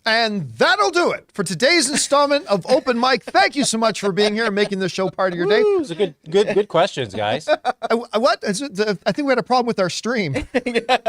And that'll do it for today's installment of Open Mic. Thank you so much for being here and making this show part of your day. Those are good questions, guys. What? I think we had a problem with our stream.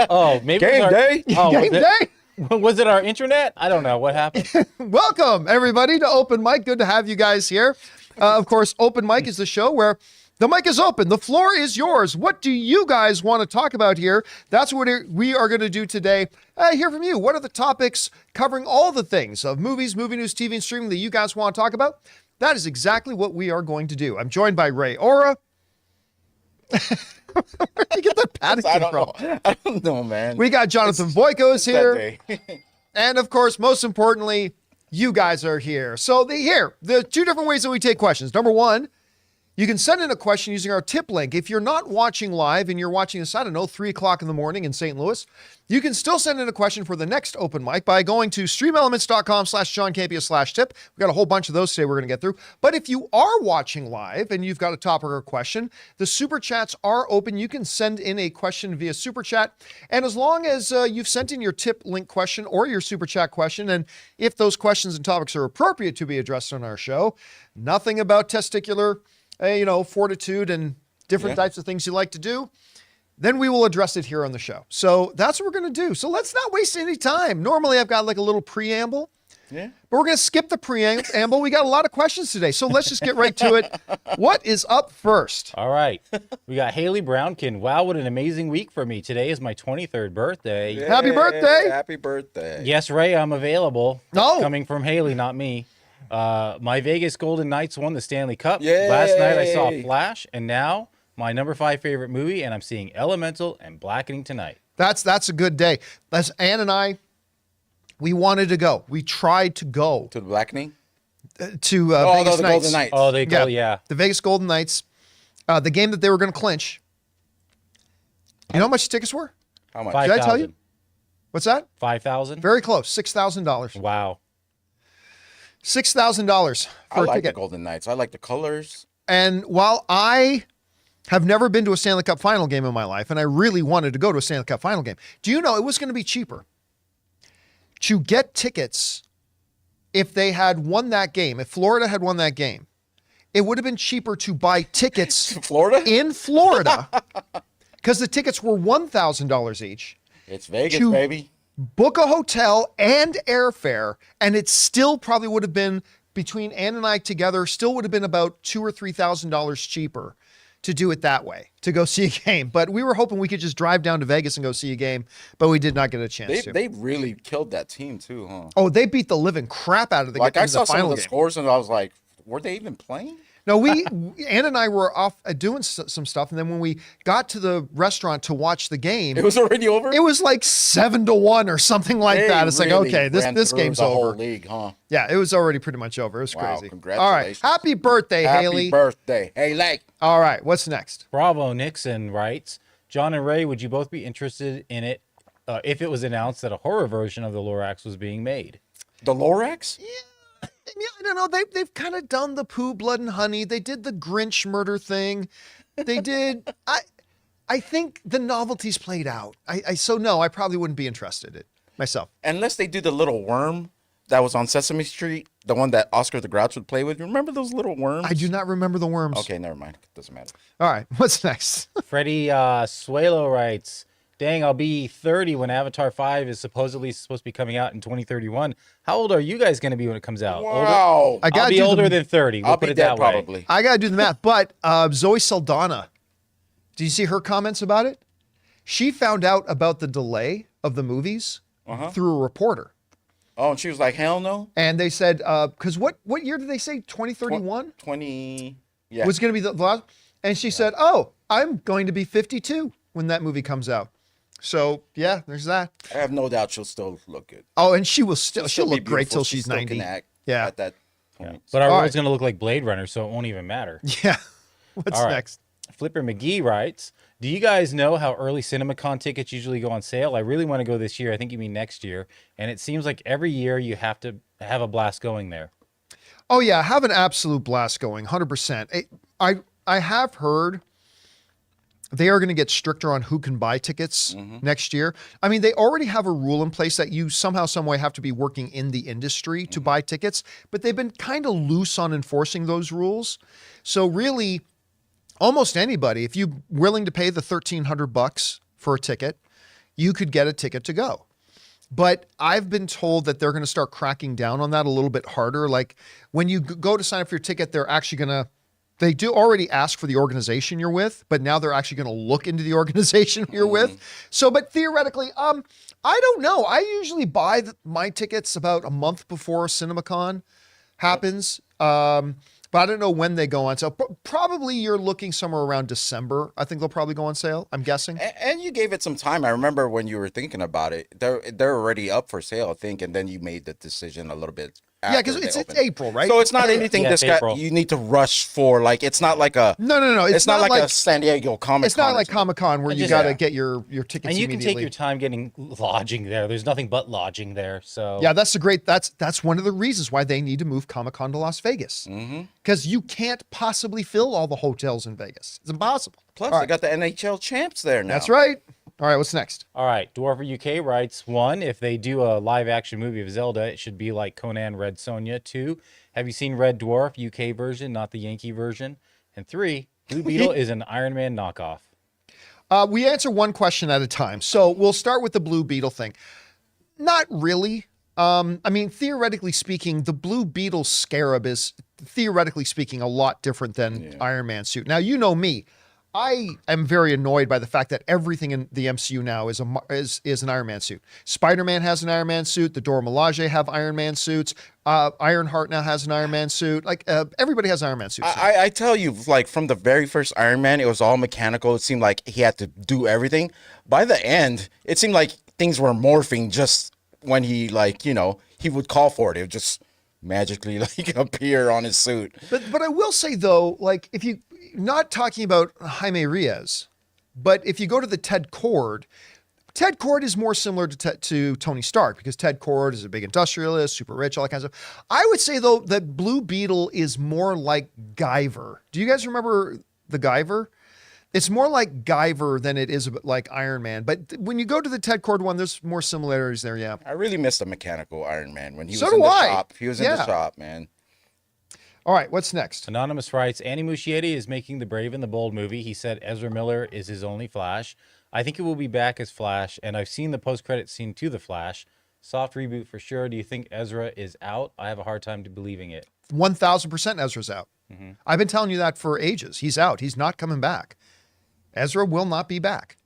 Oh, maybe Game day. Oh, Game day? Was it our internet? I don't know what happened. Welcome, everybody, to Open Mic. Good to have you guys here. Of course, Open Mic is the show where the mic is open. The floor is yours. What do you guys want to talk about here? That's what we are going to do today. Hear from you. What are the topics covering all the things of movies, movie news, TV, and streaming that you guys want to talk about? That is exactly what we are going to do. I'm joined by Ray Ora. Where did you get that Paddington from? I don't know, man. We got Jonathan Boyko here. And of course, most importantly, you guys are here. So the two different ways that we take questions. Number one, you can send in a question using our tip link. If you're not watching live and you're watching this, 3 o'clock in the morning in St. Louis, you can still send in a question for the next Open Mic by going to streamelements.com/JohnCampea/tip. We've got a whole bunch of those today we're going to get through. But if you are watching live and you've got a topic or question, the Super Chats are open. You can send in a question via Super Chat. And as long as you've sent in your tip link question or your Super Chat question, and if those questions and topics are appropriate to be addressed on our show, nothing about testicular fortitude and different types of things you like to do, then we will address it here on the show. So that's what we're going to do. So let's not waste any time. Normally I've got like a little preamble, but we're going to skip the preamble. We got a lot of questions today. So let's just get right to it. What is up first? All right. We got Haley Brownkin. Wow, what an amazing week for me. Today is my 23rd birthday. Yay, Happy birthday. Happy birthday. Yes, Ray, I'm available. No. Coming from Haley, not me. My Vegas Golden Knights won the Stanley Cup. Yay. Last night I saw Flash, and now my number 5 favorite movie, and I'm seeing Elemental and Blackening tonight. That's a good day. That's Ann and I. We wanted to go. We tried to go To the Blackening? to Oh, Vegas the Knights. Golden Knights. Oh, they go, yeah. The Vegas Golden Knights. The game that they were going to clinch. You know how much tickets were? How much? 5,000. Did I tell you? What's that? 5,000? Very close. $6,000. Wow. $6,000 I for a like ticket. the Golden Knights. I like the colors. And while I have never been to a Stanley Cup final game in my life, and I really wanted to go to a Stanley Cup final game, do you know it was going to be cheaper to get tickets if they had won that game, if Florida had won that game? It would have been cheaper to buy tickets Florida? in Florida because the tickets were $1,000 each. It's Vegas, To- baby. Book a hotel and airfare, and it still probably would have been, between Ann and I together, still would have been about $2,000 or $3,000 cheaper to do it that way, to go see a game. But we were hoping we could just drive down to Vegas and go see a game, but we did not get a chance to. They really killed that team, too, huh? Oh, they beat the living crap out of the Like, I into saw the some final of the game. scores, and I was like, were they even playing? No, Ann and I were off doing some stuff, and then when we got to the restaurant to watch the game, It was already over? it was like 7-1 or something like They that. It's like, really okay, ran this through game's the whole over. league, huh? Yeah, it was already pretty much over. It was Wow, crazy. All right, congratulations. happy birthday, Haley. Happy birthday. Hey, like. All right, what's next? Bravo Nixon writes, John and Ray, would you both be interested in it if it was announced that a horror version of the Lorax was being made? The Lorax? Yeah, I don't know. They've kind of done the Pooh, Blood and Honey. They did the Grinch murder thing. They did. I think the novelty's played out. So no, I probably wouldn't be interested in it myself. Unless they do the little worm that was on Sesame Street, the one that Oscar the Grouch would play with. You remember those little worms? I do not remember the worms. Okay, never mind. Doesn't matter. All right, what's next? Freddie Suelo writes, dang, I'll be 30 when Avatar 5 is supposedly supposed to be coming out in 2031. How old are you guys going to be when it comes out? Wow. I'll be older than 30. We'll I'll put be it dead that way. probably. I got to do the math. But Zoe Saldana, do you see her comments about it? She found out about the delay of the movies through a reporter. Oh, and she was like, hell no? And they said, because what year did they say? 2031? 20, yeah. Was going to be the last. And she said, oh, I'm going to be 52 when that movie comes out. So, yeah, there's that. I have no doubt she'll still look good. Oh, and she'll look be great beautiful. till She she's still 90. can act Yeah. at that point. But our All world's right. going to look like Blade Runner, so it won't even matter. Yeah. What's All right. next? Flipper McGee writes, do you guys know how early CinemaCon tickets usually go on sale? I really want to go this year. I think you mean next year. And it seems like every year you have to have a blast going there. Oh, yeah. Have an absolute blast going, 100%. I have heard they are going to get stricter on who can buy tickets next year. I mean, they already have a rule in place that you somehow, some way have to be working in the industry to buy tickets, but they've been kind of loose on enforcing those rules. So really, almost anybody, if you're willing to pay the $1,300 for a ticket, you could get a ticket to go. But I've been told that they're going to start cracking down on that a little bit harder. Like when you go to sign up for your ticket, they're actually going to, they do already ask for the organization you're with, but now they're actually going to look into the organization you're with. So, but theoretically, I don't know. I usually buy my tickets about a month before CinemaCon happens. But I don't know when they go on sale. Probably you're looking somewhere around December. I think they'll probably go on sale, I'm guessing. And you gave it some time. I remember when you were thinking about it, they're already up for sale, I think, and then you made the decision a little bit. Yeah, because it's April, right? So it's not anything Yeah, you need to rush for. Like it's not like a no. It's not like a San Diego Comic-Con. It's not like Comic-Con where you got to get your tickets And you immediately. can take your time getting lodging there. There's nothing but lodging there. So Yeah, that's one of the reasons why they need to move Comic-Con to Las Vegas. Because you can't possibly fill all the hotels in Vegas. It's impossible. Plus, they got the NHL champs there now. That's right. All right, what's next? All right, Dwarfer UK writes, 1, if they do a live-action movie of Zelda, it should be like Conan Red Sonja. 2, have you seen Red Dwarf, UK version, not the Yankee version? And 3, Blue Beetle is an Iron Man knockoff. We answer one question at a time. So we'll start with the Blue Beetle thing. Not really. I mean, theoretically speaking, the Blue Beetle scarab is, theoretically speaking, a lot different than Iron Man suit. Now, you know me. I am very annoyed by the fact that everything in the MCU now is an Iron Man suit. Spider-Man has an Iron Man suit. The Dora Milaje have Iron Man suits. Ironheart now has an Iron Man suit. Like everybody has Iron Man suits. I tell you, like from the very first Iron Man, it was all mechanical. It seemed like he had to do everything. By the end, it seemed like things were morphing just when he he would call for it. It would just magically appear on his suit. But I will say though, like if you not talking about Jaime Reyes, but if you go to the Ted Kord is more similar to Tony Stark because Ted Kord is a big industrialist, super rich, all that kind of stuff. I would say though that Blue Beetle is more like Guyver. Do you guys remember the Guyver? It's more like Guyver than it is like Iron Man. But when you go to the Ted Kord one, there's more similarities there, yeah. I really missed the mechanical Iron Man when he was So in do the I. shop. He was in the shop, man. All right, what's next? Anonymous writes, Andy Muschietti is making the Brave and the Bold movie. He said Ezra Miller is his only Flash. I think it will be back as Flash, and I've seen the post-credit scene to the Flash. Soft reboot for sure. Do you think Ezra is out? I have a hard time believing it. 1,000% Ezra's out. I've been telling you that for ages. He's out. He's not coming back. Ezra will not be back.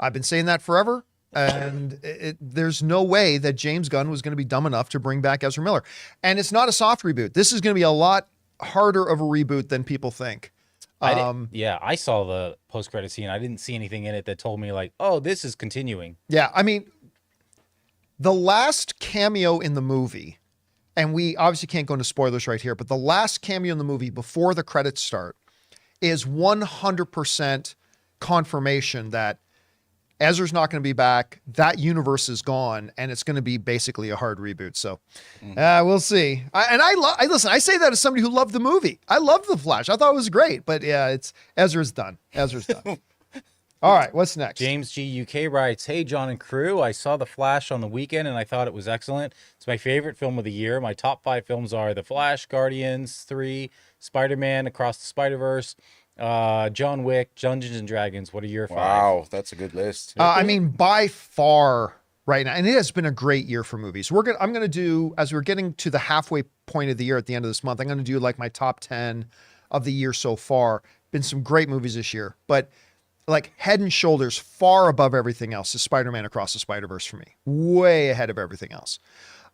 I've been saying that forever, and there's no way that James Gunn was going to be dumb enough to bring back Ezra Miller. And it's not a soft reboot. This is going to be a lot harder of a reboot than people think. I saw the post-credit scene. I didn't see anything in it that told me like, oh, this is continuing. Yeah, I mean, the last cameo in the movie, and we obviously can't go into spoilers right here, but the last cameo in the movie before the credits start is 100% confirmation that Ezra's not going to be back. That universe is gone, and it's going to be basically a hard reboot. So we'll see. Listen, I say that as somebody who loved the movie. I loved The Flash. I thought it was great, but yeah, Ezra's done. Ezra's done. All right, what's next? James G. UK writes, hey, John and crew, I saw The Flash on the weekend, and I thought it was excellent. It's my favorite film of the year. My top 5 films are The Flash, Guardians 3, Spider-Man, Across the Spider-Verse, John Wick, Dungeons and Dragons. What are your 5? Wow, that's a good list. I mean, by far right now, and it has been a great year for movies. I'm going to do, as we're getting to the halfway point of the year at the end of this month, I'm going to do like my top 10 of the year so far. Been some great movies this year, but like head and shoulders far above everything else is Spider-Man Across the Spider-Verse for me. Way ahead of everything else.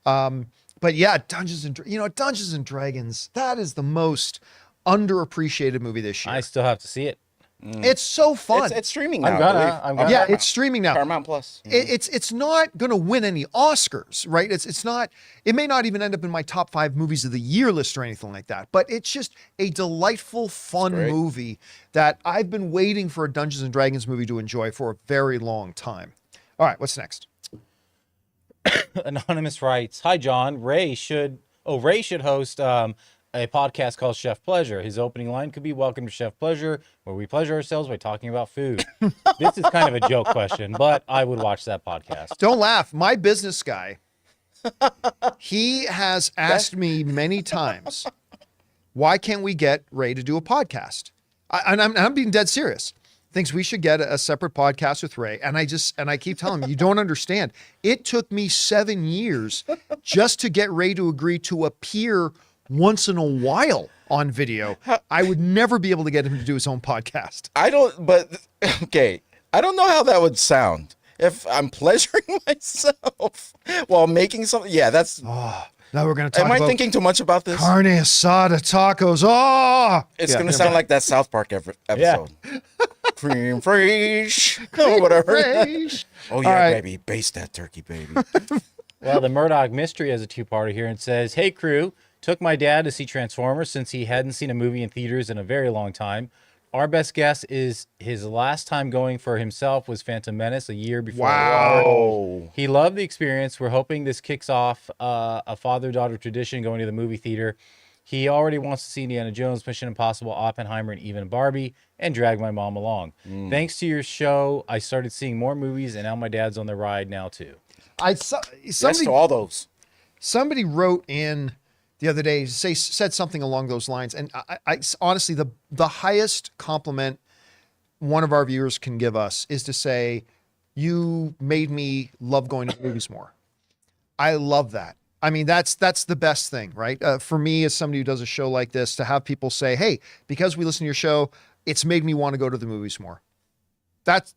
But yeah, Dungeons and Dragons, that is the most underappreciated movie this year. I still have to see it. It's so fun. It's streaming now. I'm gonna. Yeah, it's streaming now. Paramount Plus. It's not going to win any Oscars, right? It's not. It may not even end up in my top 5 movies of the year list or anything like that. But it's just a delightful, fun movie that I've been waiting for a Dungeons and Dragons movie to enjoy for a very long time. All right, what's next? Anonymous writes, hi, John. Ray should host a podcast called Chef Pleasure. His opening line could be "Welcome to Chef Pleasure, where we pleasure ourselves by talking about food." This is kind of a joke question, but I would watch that podcast. Don't laugh. My business guy, he has asked me many times, why can't we get Ray to do a podcast? I'm being dead serious. Thinks we should get a separate podcast with Ray. And I keep telling him, you don't understand. It took me 7 years just to get Ray to agree to appear once in a while on video. I would never be able to get him to do his own podcast. I don't know how that would sound if I'm pleasuring myself while making something. Yeah, that's. Oh, now we're going to talk about. Am I thinking too much about this? Carne asada tacos. Oh, it's going to sound like that South Park episode. Cream fraiche. No, whatever. Fraiche. Oh, yeah, baby. Baste that turkey, baby. Well, the Murdoch Mystery has a two-parter here and says, "Hey, crew. Took my dad to see Transformers since he hadn't seen a movie in theaters in a very long time. Our best guess is his last time going for himself was Phantom Menace a year before. Wow. He loved the experience. We're hoping this kicks off a father-daughter tradition going to the movie theater. He already wants to see Indiana Jones, Mission Impossible, Oppenheimer, and even Barbie, and drag my mom along. Thanks to your show, I started seeing more movies, and now my dad's on the ride now, too." Yes to all those. Somebody wrote in the other day, said something along those lines. And I honestly, the highest compliment one of our viewers can give us is to say, you made me love going to movies more. I love that. I mean, that's the best thing, right? For me, as somebody who does a show like this, to have people say, hey, because we listen to your show, it's made me want to go to the movies more. That's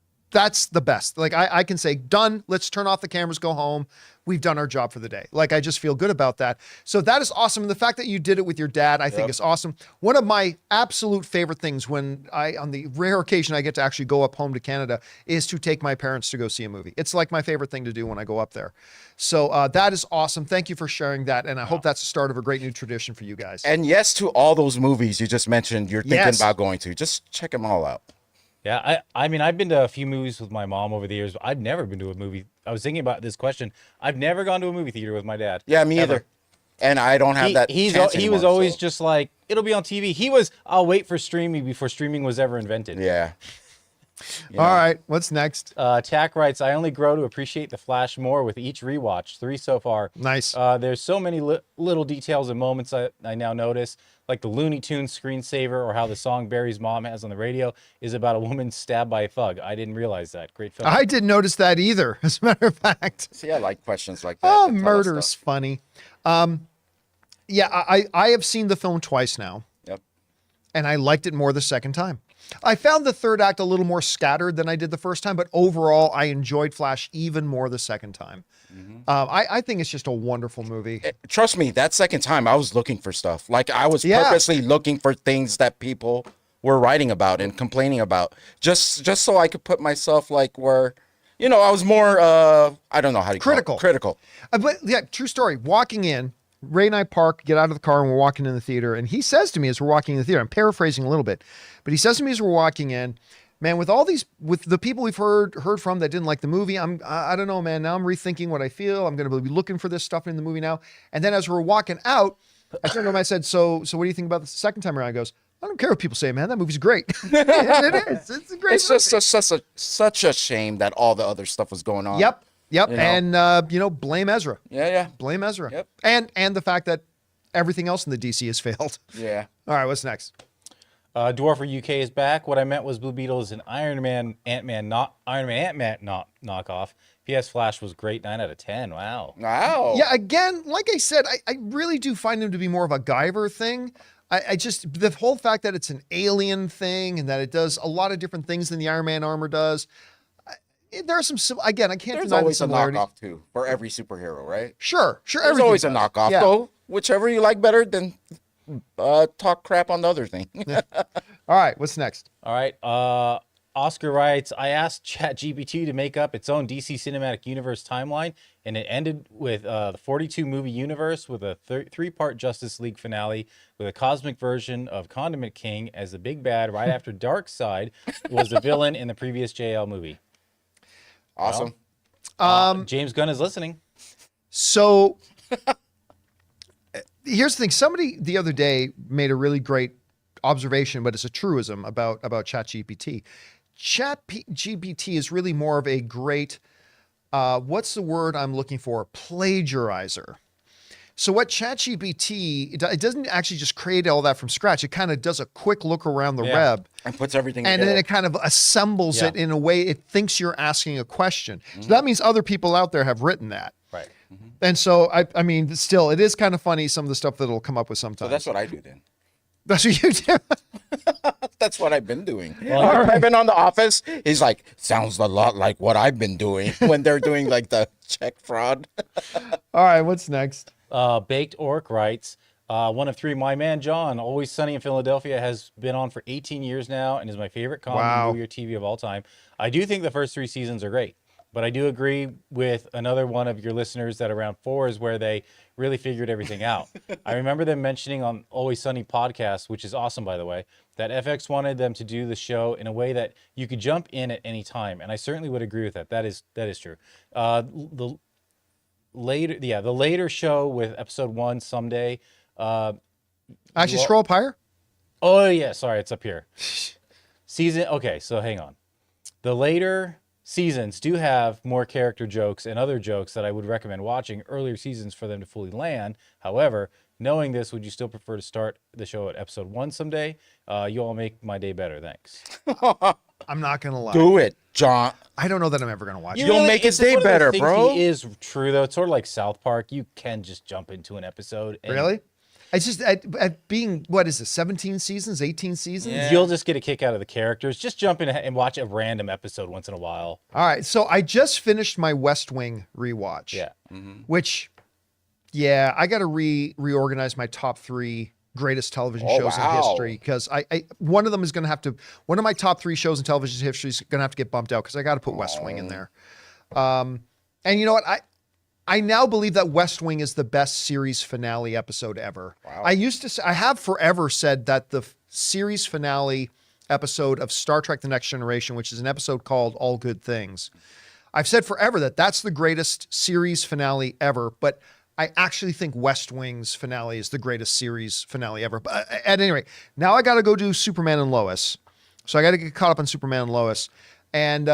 the best. Like I can say, done, let's turn off the cameras, go home. We've done our job for the day. Like, I just feel good about that. So that is awesome. And the fact that you did it with your dad, I think is awesome. One of my absolute favorite things when on the rare occasion I get to actually go up home to Canada, is to take my parents to go see a movie. It's like my favorite thing to do when I go up there. So that is awesome. Thank you for sharing that. And I hope that's the start of a great new tradition for you guys. And yes to all those movies you just mentioned you're thinking about going to. Just check them all out. Yeah, I mean, I've been to a few movies with my mom over the years, but I've never been to a movie. I was thinking about this question. I've never gone to a movie theater with my dad. Yeah, me either. And I don't have that chance he was always just like, it'll be on TV. I'll wait for streaming before streaming was ever invented. Yeah. All right, what's next? Tack writes, "I only grow to appreciate The Flash more with each rewatch. 3 so far. Nice. There's so many little details and moments I now notice, like the Looney Tunes screensaver, or how the song Barry's mom has on the radio is about a woman stabbed by a thug. I didn't realize that. Great film." I didn't notice that either, as a matter of fact. See, I like questions like that. Oh, murder's funny. Yeah, I have seen the film twice now. Yep. And I liked it more the second time. I found the third act a little more scattered than I did the first time, but overall, I enjoyed Flash even more the second time. I think it's just a wonderful movie. Trust me, that second time, I was looking for stuff. Like, I was purposely looking for things that people were writing about and complaining about, just so I could put myself like where, I was more, I don't know how to critical. Critical. But yeah, true story. Walking in, Ray and I park, get out of the car, and we're walking in the theater. And he says to me as we're walking in the theater, I'm paraphrasing a little bit, but he says to me as we're walking in, man, with the people we've heard from that didn't like the movie, I don't know, man. Now I'm rethinking what I feel. I'm going to be looking for this stuff in the movie now. And then as we're walking out, I turned to him, I said, so what do you think about the second time around? He goes, I don't care what people say, man. That movie's great. It is. It's a great movie. It's just such a shame that all the other stuff was going on. Yep. And, blame Ezra. Yeah. Blame Ezra. Yep. And the fact that everything else in the DC has failed. Yeah. All right, what's next? Dwarfer UK is back. What I meant was Blue Beetle is an Iron Man Ant-Man knockoff. PS Flash was great, 9 out of 10. Wow. Yeah, again, like I said, I really do find him to be more of a Guyver thing. I just, the whole fact that it's an alien thing and that it does a lot of different things than the Iron Man armor does. There are some, again, I can't deny the similarity. There's always a knockoff too for every superhero, right? Sure. There's always a knockoff. Yeah. Go whichever you like better, then talk crap on the other thing. All right, what's next? All right. Oscar writes, I asked ChatGPT to make up its own DC Cinematic Universe timeline, and it ended with the 42-movie universe with a 3-part Justice League finale with a cosmic version of Condiment King as the big bad right after Darkseid was the villain in the previous JL movie. Awesome. James Gunn is listening. So here's the thing. Somebody the other day made a really great observation, but it's a truism about ChatGPT. ChatGPT is really more of a great, what's the word I'm looking for? Plagiarizer. So what ChatGPT, it doesn't actually just create all that from scratch. It kind of does a quick look around the web. And puts everything and together. then it kind of assembles it in a way it thinks you're asking a question. So that means other people out there have written that. Right. And so, I mean, still, it is kind of funny, some of the stuff that it'll come up with sometimes. So that's what I do then. That's what you do. That's what I've been doing. Well, I've been on The Office. He's like, sounds a lot like what I've been doing when they're doing like the check fraud. All right, what's next? Baked Orc writes, one of three, my man John, Always Sunny in Philadelphia, has been on for 18 years now and is my favorite comedy movie or TV of all time. I do think the first 3 seasons are great, but I do agree with another one of your listeners that around 4 is where they really figured everything out. I remember them mentioning on Always Sunny podcast, which is awesome, by the way, that FX wanted them to do the show in a way that you could jump in at any time, and I certainly would agree with that. That is true. The later show with episode 1 someday. Actually, scroll up higher. Oh yeah, sorry, it's up here. Okay, so hang on. The later seasons do have more character jokes and other jokes that I would recommend watching earlier seasons for them to fully land. However, knowing this, would you still prefer to start the show at episode 1 someday? You all make my day better. Thanks. I'm not going to lie. Do it, John. I don't know that I'm ever going to watch it. You'll make his day better, bro. It is true, though. It's sort of like South Park. You can just jump into an episode. And Really? It's just at being, what is it, 17 seasons, 18 seasons? Yeah. You'll just get a kick out of the characters. Just jump in and watch a random episode once in a while. All right. So I just finished my West Wing rewatch. Yeah. Which, yeah, I got to reorganize my top 3 greatest television shows in history, because one of them is going to have to, one of my top 3 shows in television history is going to have to get bumped out, because I got to put West Wing in there. And you know what? I now believe that West Wing is the best series finale episode ever. Wow. I have forever said that the series finale episode of Star Trek The Next Generation, which is an episode called All Good Things, I've said forever that that's the greatest series finale ever, but I actually think West Wing's finale is the greatest series finale ever. But at any rate, now I got to go do Superman and Lois. So I got to get caught up on Superman and Lois. And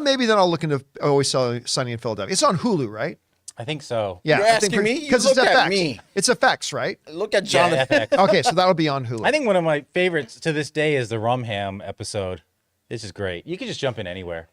maybe then I'll look into Always Sunny in Philadelphia. It's on Hulu, right? I think so. Yeah. You're asking me? Because You it's look at FX. me. It's FX, right? Look at Yeah, Jonathan. FX. Okay, so that'll be on Hulu. I think one of my favorites to this day is the Rumham episode. This is great. You can just jump in anywhere.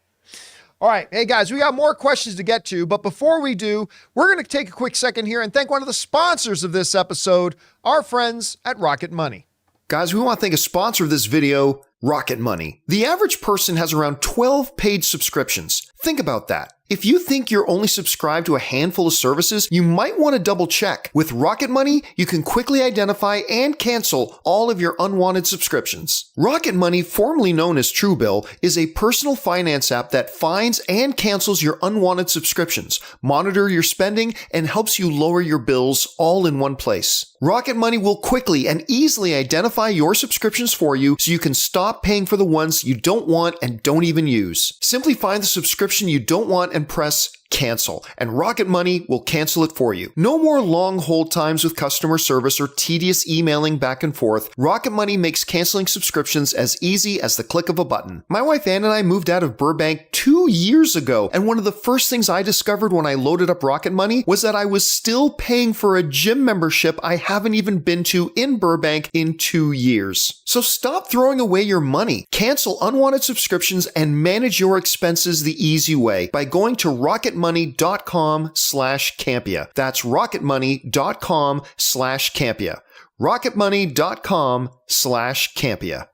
All right. Hey, guys, we got more questions to get to. But before we do, we're going to take a quick second here and thank one of the sponsors of this episode, our friends at Rocket Money. Guys, we want to thank a sponsor of this video, Rocket Money. The average person has around 12 paid subscriptions. Think about that. If you think you're only subscribed to a handful of services, you might want to double check. With Rocket Money, you can quickly identify and cancel all of your unwanted subscriptions. Rocket Money, formerly known as Truebill, is a personal finance app that finds and cancels your unwanted subscriptions, monitor your spending, and helps you lower your bills all in one place. Rocket Money will quickly and easily identify your subscriptions for you so you can stop paying for the ones you don't want and don't even use. Simply find the subscription you don't want and press cancel, and Rocket Money will cancel it for you. No more long hold times with customer service or tedious emailing back and forth. Rocket Money makes canceling subscriptions as easy as the click of a button. My wife Ann and I moved out of Burbank 2 years ago, and one of the first things I discovered when I loaded up Rocket Money was that I was still paying for a gym membership I haven't even been to in Burbank in 2 years. So stop throwing away your money. Cancel unwanted subscriptions and manage your expenses the easy way by going to rocketmoney.com/Campea. That's rocketmoney.com/Campea. rocketmoney.com/Campea.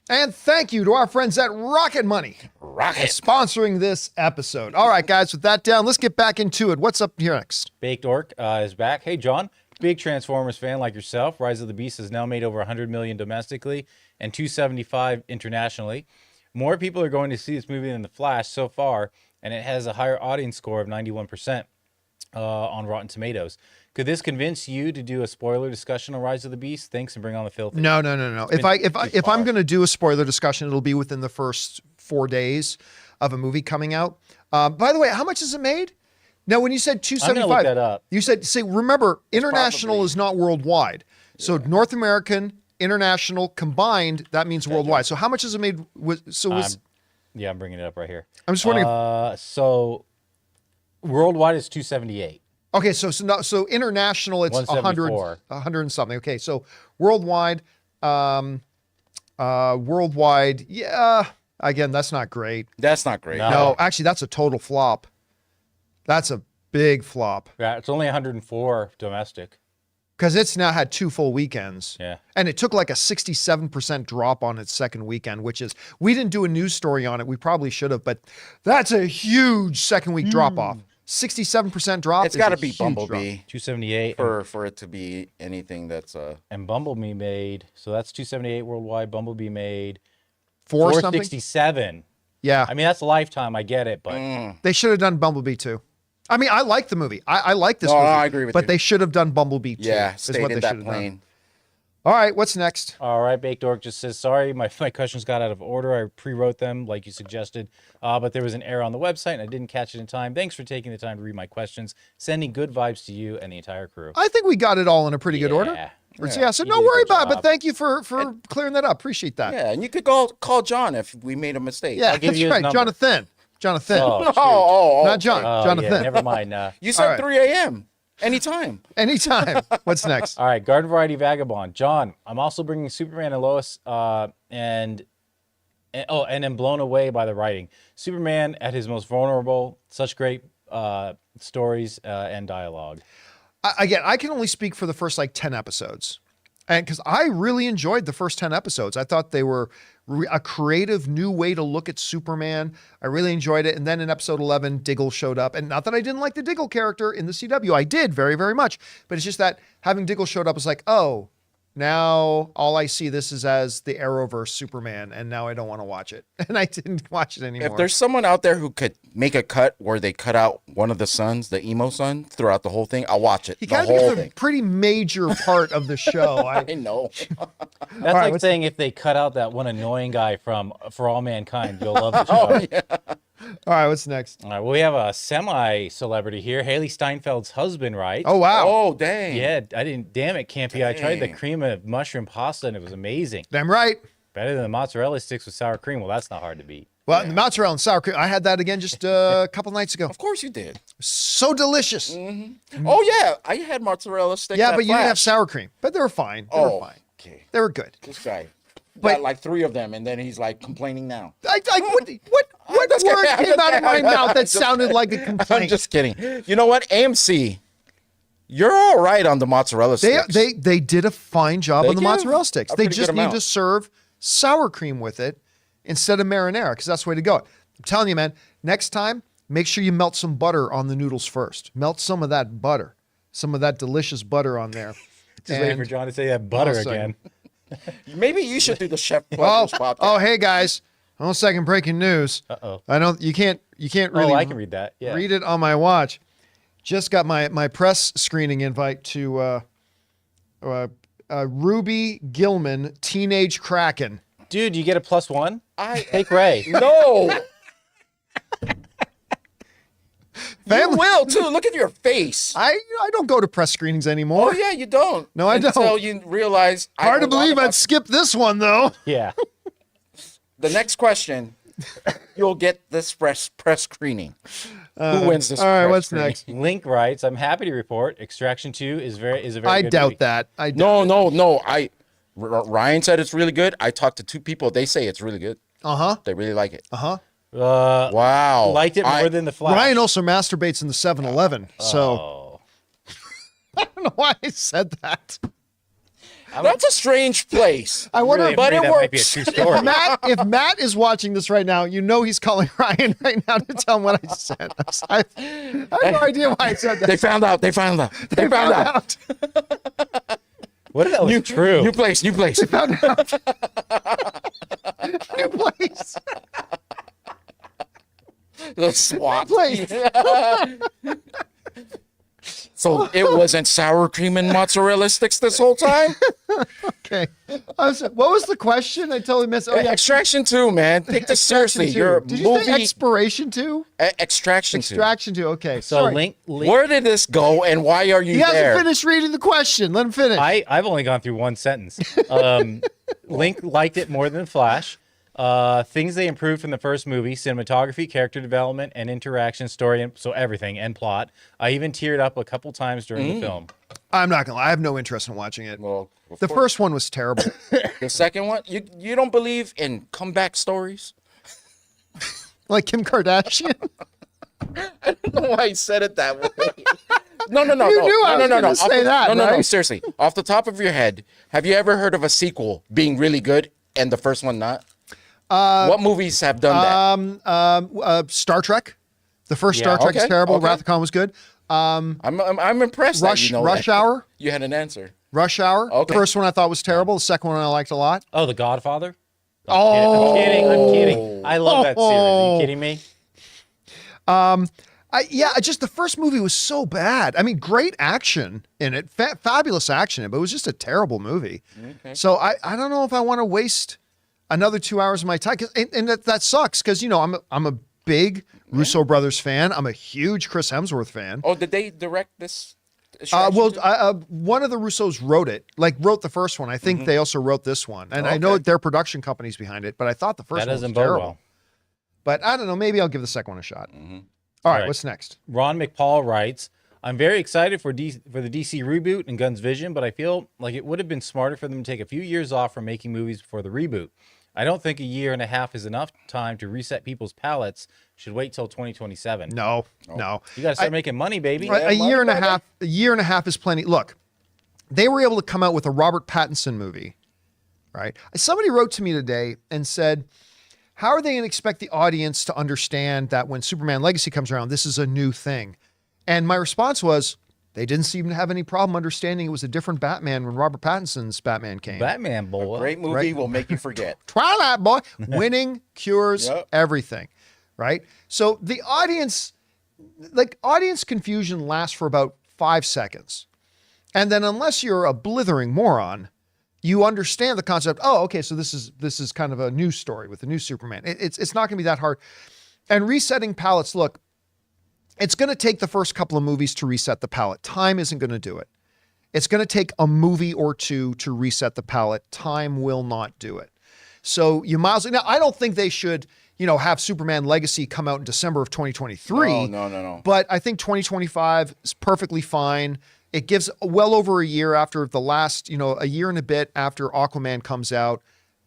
And thank you to our friends at Rocket Money for sponsoring this episode. All right, guys, with that down, let's get back into it. What's up here next? Baked Orc is back. Hey, John, big Transformers fan like yourself. Rise of the Beast has now made over 100 million domestically and 275 internationally. More people are going to see this movie than The Flash so far, and it has a higher audience score of 91% on Rotten Tomatoes. Could this convince you to do a spoiler discussion on Rise of the Beast? Thanks, and bring on the filthy. No. If I'm going to do a spoiler discussion, it'll be within the first 4 days of a movie coming out. By the way, how much has it made? Now, when you said I'm gonna 275, look that up. you said, say, remember, international probably- is not worldwide. So North American, international combined, that means worldwide. So how much is it made? Yeah, I'm bringing it up right here. I'm just wondering. So worldwide is 278. Okay, so international, it's 100, 174. 100 and something. Okay, so worldwide, yeah. Again, that's not great. That's not great. No. No, actually, that's a total flop. That's a big flop Yeah, it's only 104 domestic. because it's now had 2 full weekends. Yeah. And it took like a 67% drop on its second weekend, which is, we didn't do a news story on it. We probably should have, but that's a huge second week drop off. 67% drop. It's is got to a be huge Bumblebee 278. for it to be anything that's And Bumblebee made, so that's 278 worldwide. Bumblebee made drop. 4 something. 467. Yeah. I mean, that's Lifetime. I get it, but They should have done Bumblebee too. I mean, I like the movie. I like this movie. I agree with but you. they should have done Bumblebee too. yeah, is stayed what in they that should have done. plane. All right, what's next? all right. Baked Dork just says, sorry, my questions got out of order. I pre-wrote them like you suggested, but there was an error on the website and I didn't catch it in time. Thanks for taking the time to read my questions. Sending good vibes to you and the entire crew. I think we got it all in a pretty good order. Yeah, so You no did a worry good about it, but job. thank you for clearing that up. Appreciate that. Yeah, and you could call John if we made a mistake. Yeah, give that's you his right. number. Jonathan. Oh, shoot. Not John. Oh, Jonathan. yeah, never mind. You said All right. 3 a.m. Anytime. Anytime. What's next? All right, Garden Variety Vagabond. John, I'm also bringing Superman and Lois, and am blown away by the writing. Superman at his most vulnerable, such great stories and dialogue. Again, I can only speak for the first like 10 episodes. And because I really enjoyed the first 10 episodes. I thought they were a creative new way to look at Superman. I really enjoyed it. And then in episode 11, Diggle showed up. And not that I didn't like the Diggle character in the CW. I did very, very much. But it's just that having Diggle showed up was like, oh, now all I see this is as the Arrowverse Superman. And now I don't want to watch it. And I didn't watch it anymore. If there's someone out there who could make a cut where they cut out one of the sons, the emo son, throughout the whole thing, I'll watch it. he The kind of whole becomes a thing. pretty major part of the show. I know. That's right, like what's saying if they cut out that one annoying guy from For All Mankind, you'll love the show. All right, what's next? All right, well, we have a semi-celebrity here, Haley Steinfeld's husband, right? Oh, wow. Oh, dang. Yeah, I didn't. Damn it, Campy. I tried the Dang. cream of mushroom pasta and it was amazing. Damn right. Better than the mozzarella sticks with sour cream. Well, that's not hard to beat. Well, the mozzarella and sour cream, I had that again just a couple nights ago. Of course you did. So delicious. Oh, yeah. I had mozzarella sticks. Yeah, at but you didn't have Flash. sour cream. But they were fine. They were Oh, fine. okay. They were good. This guy But- got like 3 of them, and then he's like complaining now. What just word kidding. I'm came just out of my kidding. mouth I'm that just sounded like a I'm complaint? just kidding. You know what? AMC, you're all right on the mozzarella sticks. They did a fine job They on the give mozzarella sticks. a They pretty just good need amount. to serve sour cream with it instead of marinara because that's the way to go. I'm telling you, man, next time, make sure you melt some butter on the noodles first. Melt some of that butter, some of that delicious butter on there. Just waiting for John to say that butter Hold on a again. Maybe you should do the Chef Oh, Pleasures podcast. oh, hey guys. Hold on a second, breaking news. Uh-oh. I don't. You can't really. Oh, I can read that. Yeah. Read it on my watch. Just got my press screening invite to Ruby Gilman, Teenage Kraken. Dude, you get a +1? I Take Ray. no. You Family- will too. Look at your face. I don't go to press screenings anymore. Oh yeah, you don't. No, I don't. Until you realize. Hard to believe I'd skip this one though. Yeah. The next question, you'll get this press screening. Who wins this? All right, press what's screening? next? Link writes, I'm happy to report Extraction 2 is a very I good doubt movie. that. I doubt. No. Ryan said it's really good. I talked to 2 people. They say it's really good. Uh-huh. They really like it. Wow. Liked it more than The Flash. Ryan also masturbates in the 7-Eleven. So Oh. I don't know why I said that. That's a strange place. I wonder Really if but afraid it that might be a works. true story. if Matt is watching this right now, you know he's calling Ryan right now to tell him what I said. I have no idea why I said that. They found out. They found out. They found out. What if that was true? New place. New place. The SWAT. Place. So it wasn't sour cream and mozzarella sticks this whole time? Okay. What was the question? I totally missed. Oh, yeah. Extraction 2, man. Take this seriously. Extraction 2. You're a Did you movie. say Expiration 2? Extraction 2. Extraction 2. Okay. So Sorry. link. Where did this go, and why are you He hasn't there? finished reading the question. Let him finish. I've only gone through one sentence. Link liked it more than Flash. Things they improved from the first movie: cinematography, character development, and interaction, story, and so everything, and plot. I even teared up a couple times during the film. I'm not gonna lie. I have no interest in watching it. Well, The first one was terrible. the second one, you don't believe in comeback stories? Like Kim Kardashian. I don't know why he said it that way. No. You knew I was gonna say that, No, right? seriously. Off the top of your head, have you ever heard of a sequel being really good and the first one not? What movies have done that? Star Trek. The first Yeah. Star Trek is Okay, terrible. okay. Wrath of Khan was good. I'm impressed that you know Rush that. Hour. You had an answer. Rush Hour. Okay. The first one I thought was terrible. The second one I liked a lot. Oh, The Godfather. Oh. I'm kidding. I love that series. Are you kidding me? Just the first movie was so bad. I mean, great action in it, fabulous action in it, but it was just a terrible movie. Okay. So I don't know if I want to waste another 2 hours of my time, and that sucks because I'm a big Russo brothers fan. I'm a huge Chris Hemsworth fan. Oh, did they direct this? One of the Russos wrote the first one. I think they also wrote this one, and I know Okay. their production company's behind it. But I thought the first That one was doesn't bode terrible. well. But I don't know. Maybe I'll give the second one a shot. All right, what's next? Ron McPaul writes, I'm very excited for the DC reboot and Gunn's vision, but I feel like it would have been smarter for them to take a few years off from making movies before the reboot. I don't think a year and a half is enough time to reset people's palates. Should wait till 2027. No. You got to start making money, baby. A year and a half is plenty. Look, they were able to come out with a Robert Pattinson movie, right? Somebody wrote to me today and said, how are they going to expect the audience to understand that when Superman Legacy comes around, this is a new thing? And my response was, they didn't seem to have any problem understanding it was a different Batman when Robert Pattinson's Batman came. Batman boy. Great movie will make you forget. Twilight boy, winning cures Yep. everything, right? So the audience confusion lasts for about 5 seconds. And then unless you're a blithering moron, you understand the concept. Oh, okay, so this is kind of a new story with a new Superman. It's not going to be that hard. And resetting palettes, look, it's going to take the first couple of movies to reset the palette. Time isn't going to do it. It's going to take a movie or two to reset the palette. Time will not do it. So you might as well. Now, I don't think they should, have Superman Legacy come out in December of 2023. No. But I think 2025 is perfectly fine. It gives well over a year after the last, a year and a bit after Aquaman comes out.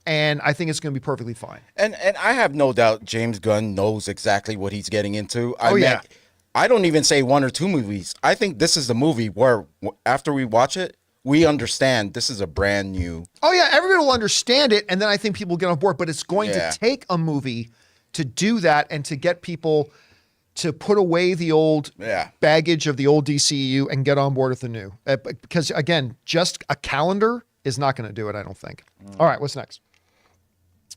And I think it's going to be perfectly fine. And I have no doubt James Gunn knows exactly what he's getting into. Yeah. I don't even say one or two movies. I think this is the movie where after we watch it, we understand this is a brand new. Oh, yeah. Everybody will understand it. And then I think people get on board. But it's going to take a movie to do that and to get people to put away the old baggage of the old DCEU and get on board with the new. Because, again, just a calendar is not going to do it, I don't think. All right. What's next?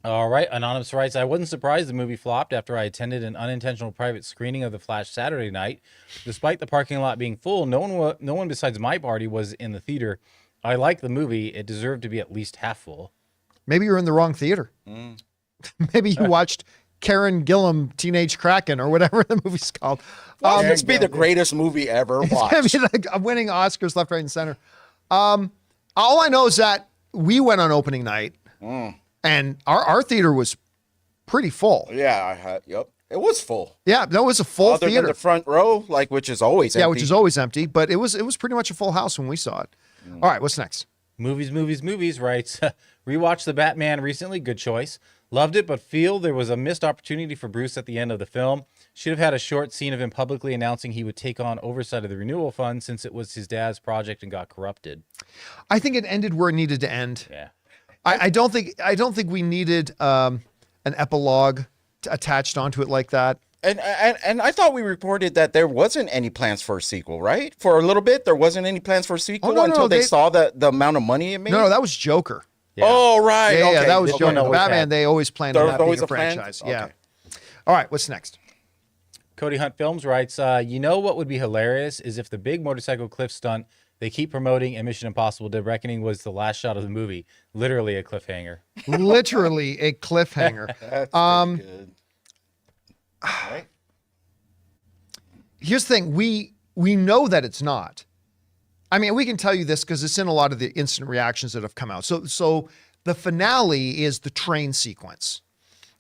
All right. Anonymous writes, I wasn't surprised the movie flopped after I attended an unintentional private screening of The Flash Saturday night. Despite the parking lot being full, no one besides my party was in the theater. I liked the movie. It deserved to be at least half full. Maybe you're in the wrong theater. Maybe you watched Karen Gillan, Teenage Kraken, or whatever the movie's called. This be the greatest movie ever watched. I mean, like, winning Oscars left, right, and center. All I know is that we went on opening night, and our theater was pretty full. Yeah, it was full. Yeah, that was a full Other theater. than the front row, which is always empty. Yeah, which is always empty, but it was pretty much a full house when we saw it. All right, what's next? Movies writes, rewatched The Batman recently. Good choice. Loved it, but feel there was a missed opportunity for Bruce at the end of the film. Should have had a short scene of him publicly announcing he would take on oversight of the renewal fund since it was his dad's project and got corrupted. I think it ended where it needed to end. Yeah. I don't think we needed an epilogue attached onto it like that. And I thought we reported that there wasn't any plans for a sequel, right? For a little bit, there wasn't any plans for a sequel until they saw the amount of money it made. No, that was Joker. Yeah. Oh, right. Yeah, okay. that was This Joker. one always Batman, had. they always planned on There was that being always a a plan? franchise. Okay. Yeah. All right, what's next? Cody Hunt Films writes, you know what would be hilarious is if the big motorcycle cliff stunt They keep promoting, and Mission Impossible Dead Reckoning was the last shot of the movie. Literally a cliffhanger. Literally a cliffhanger. That's pretty good. Right? Here's the thing. We know that it's not. I mean, we can tell you this because it's in a lot of the instant reactions that have come out. So the finale is the train sequence.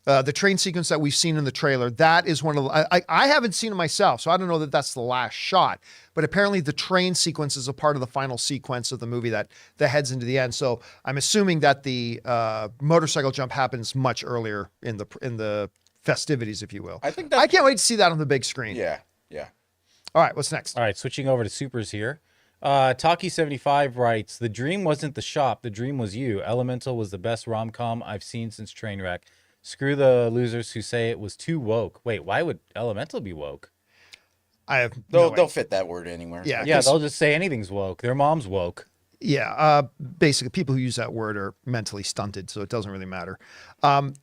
The train sequence that we've seen in the trailer, that is one of the, I haven't seen it myself, so I don't know that that's the last shot, but apparently the train sequence is a part of the final sequence of the movie that heads into the end. So I'm assuming that the motorcycle jump happens much earlier in the festivities, if you will. I think I can't wait to see that on the big screen. Yeah. All right, what's next? All right, switching over to supers here. Talkie75 writes, the dream wasn't the shop, the dream was you. Elemental was the best rom-com I've seen since Trainwreck. Screw the losers who say it was too woke. Wait, why would Elemental be woke? I have no They'll fit that word anywhere. Yeah, Yeah, they'll just say anything's woke. Their mom's woke. Yeah, basically, people who use that word are mentally stunted, so it doesn't really matter.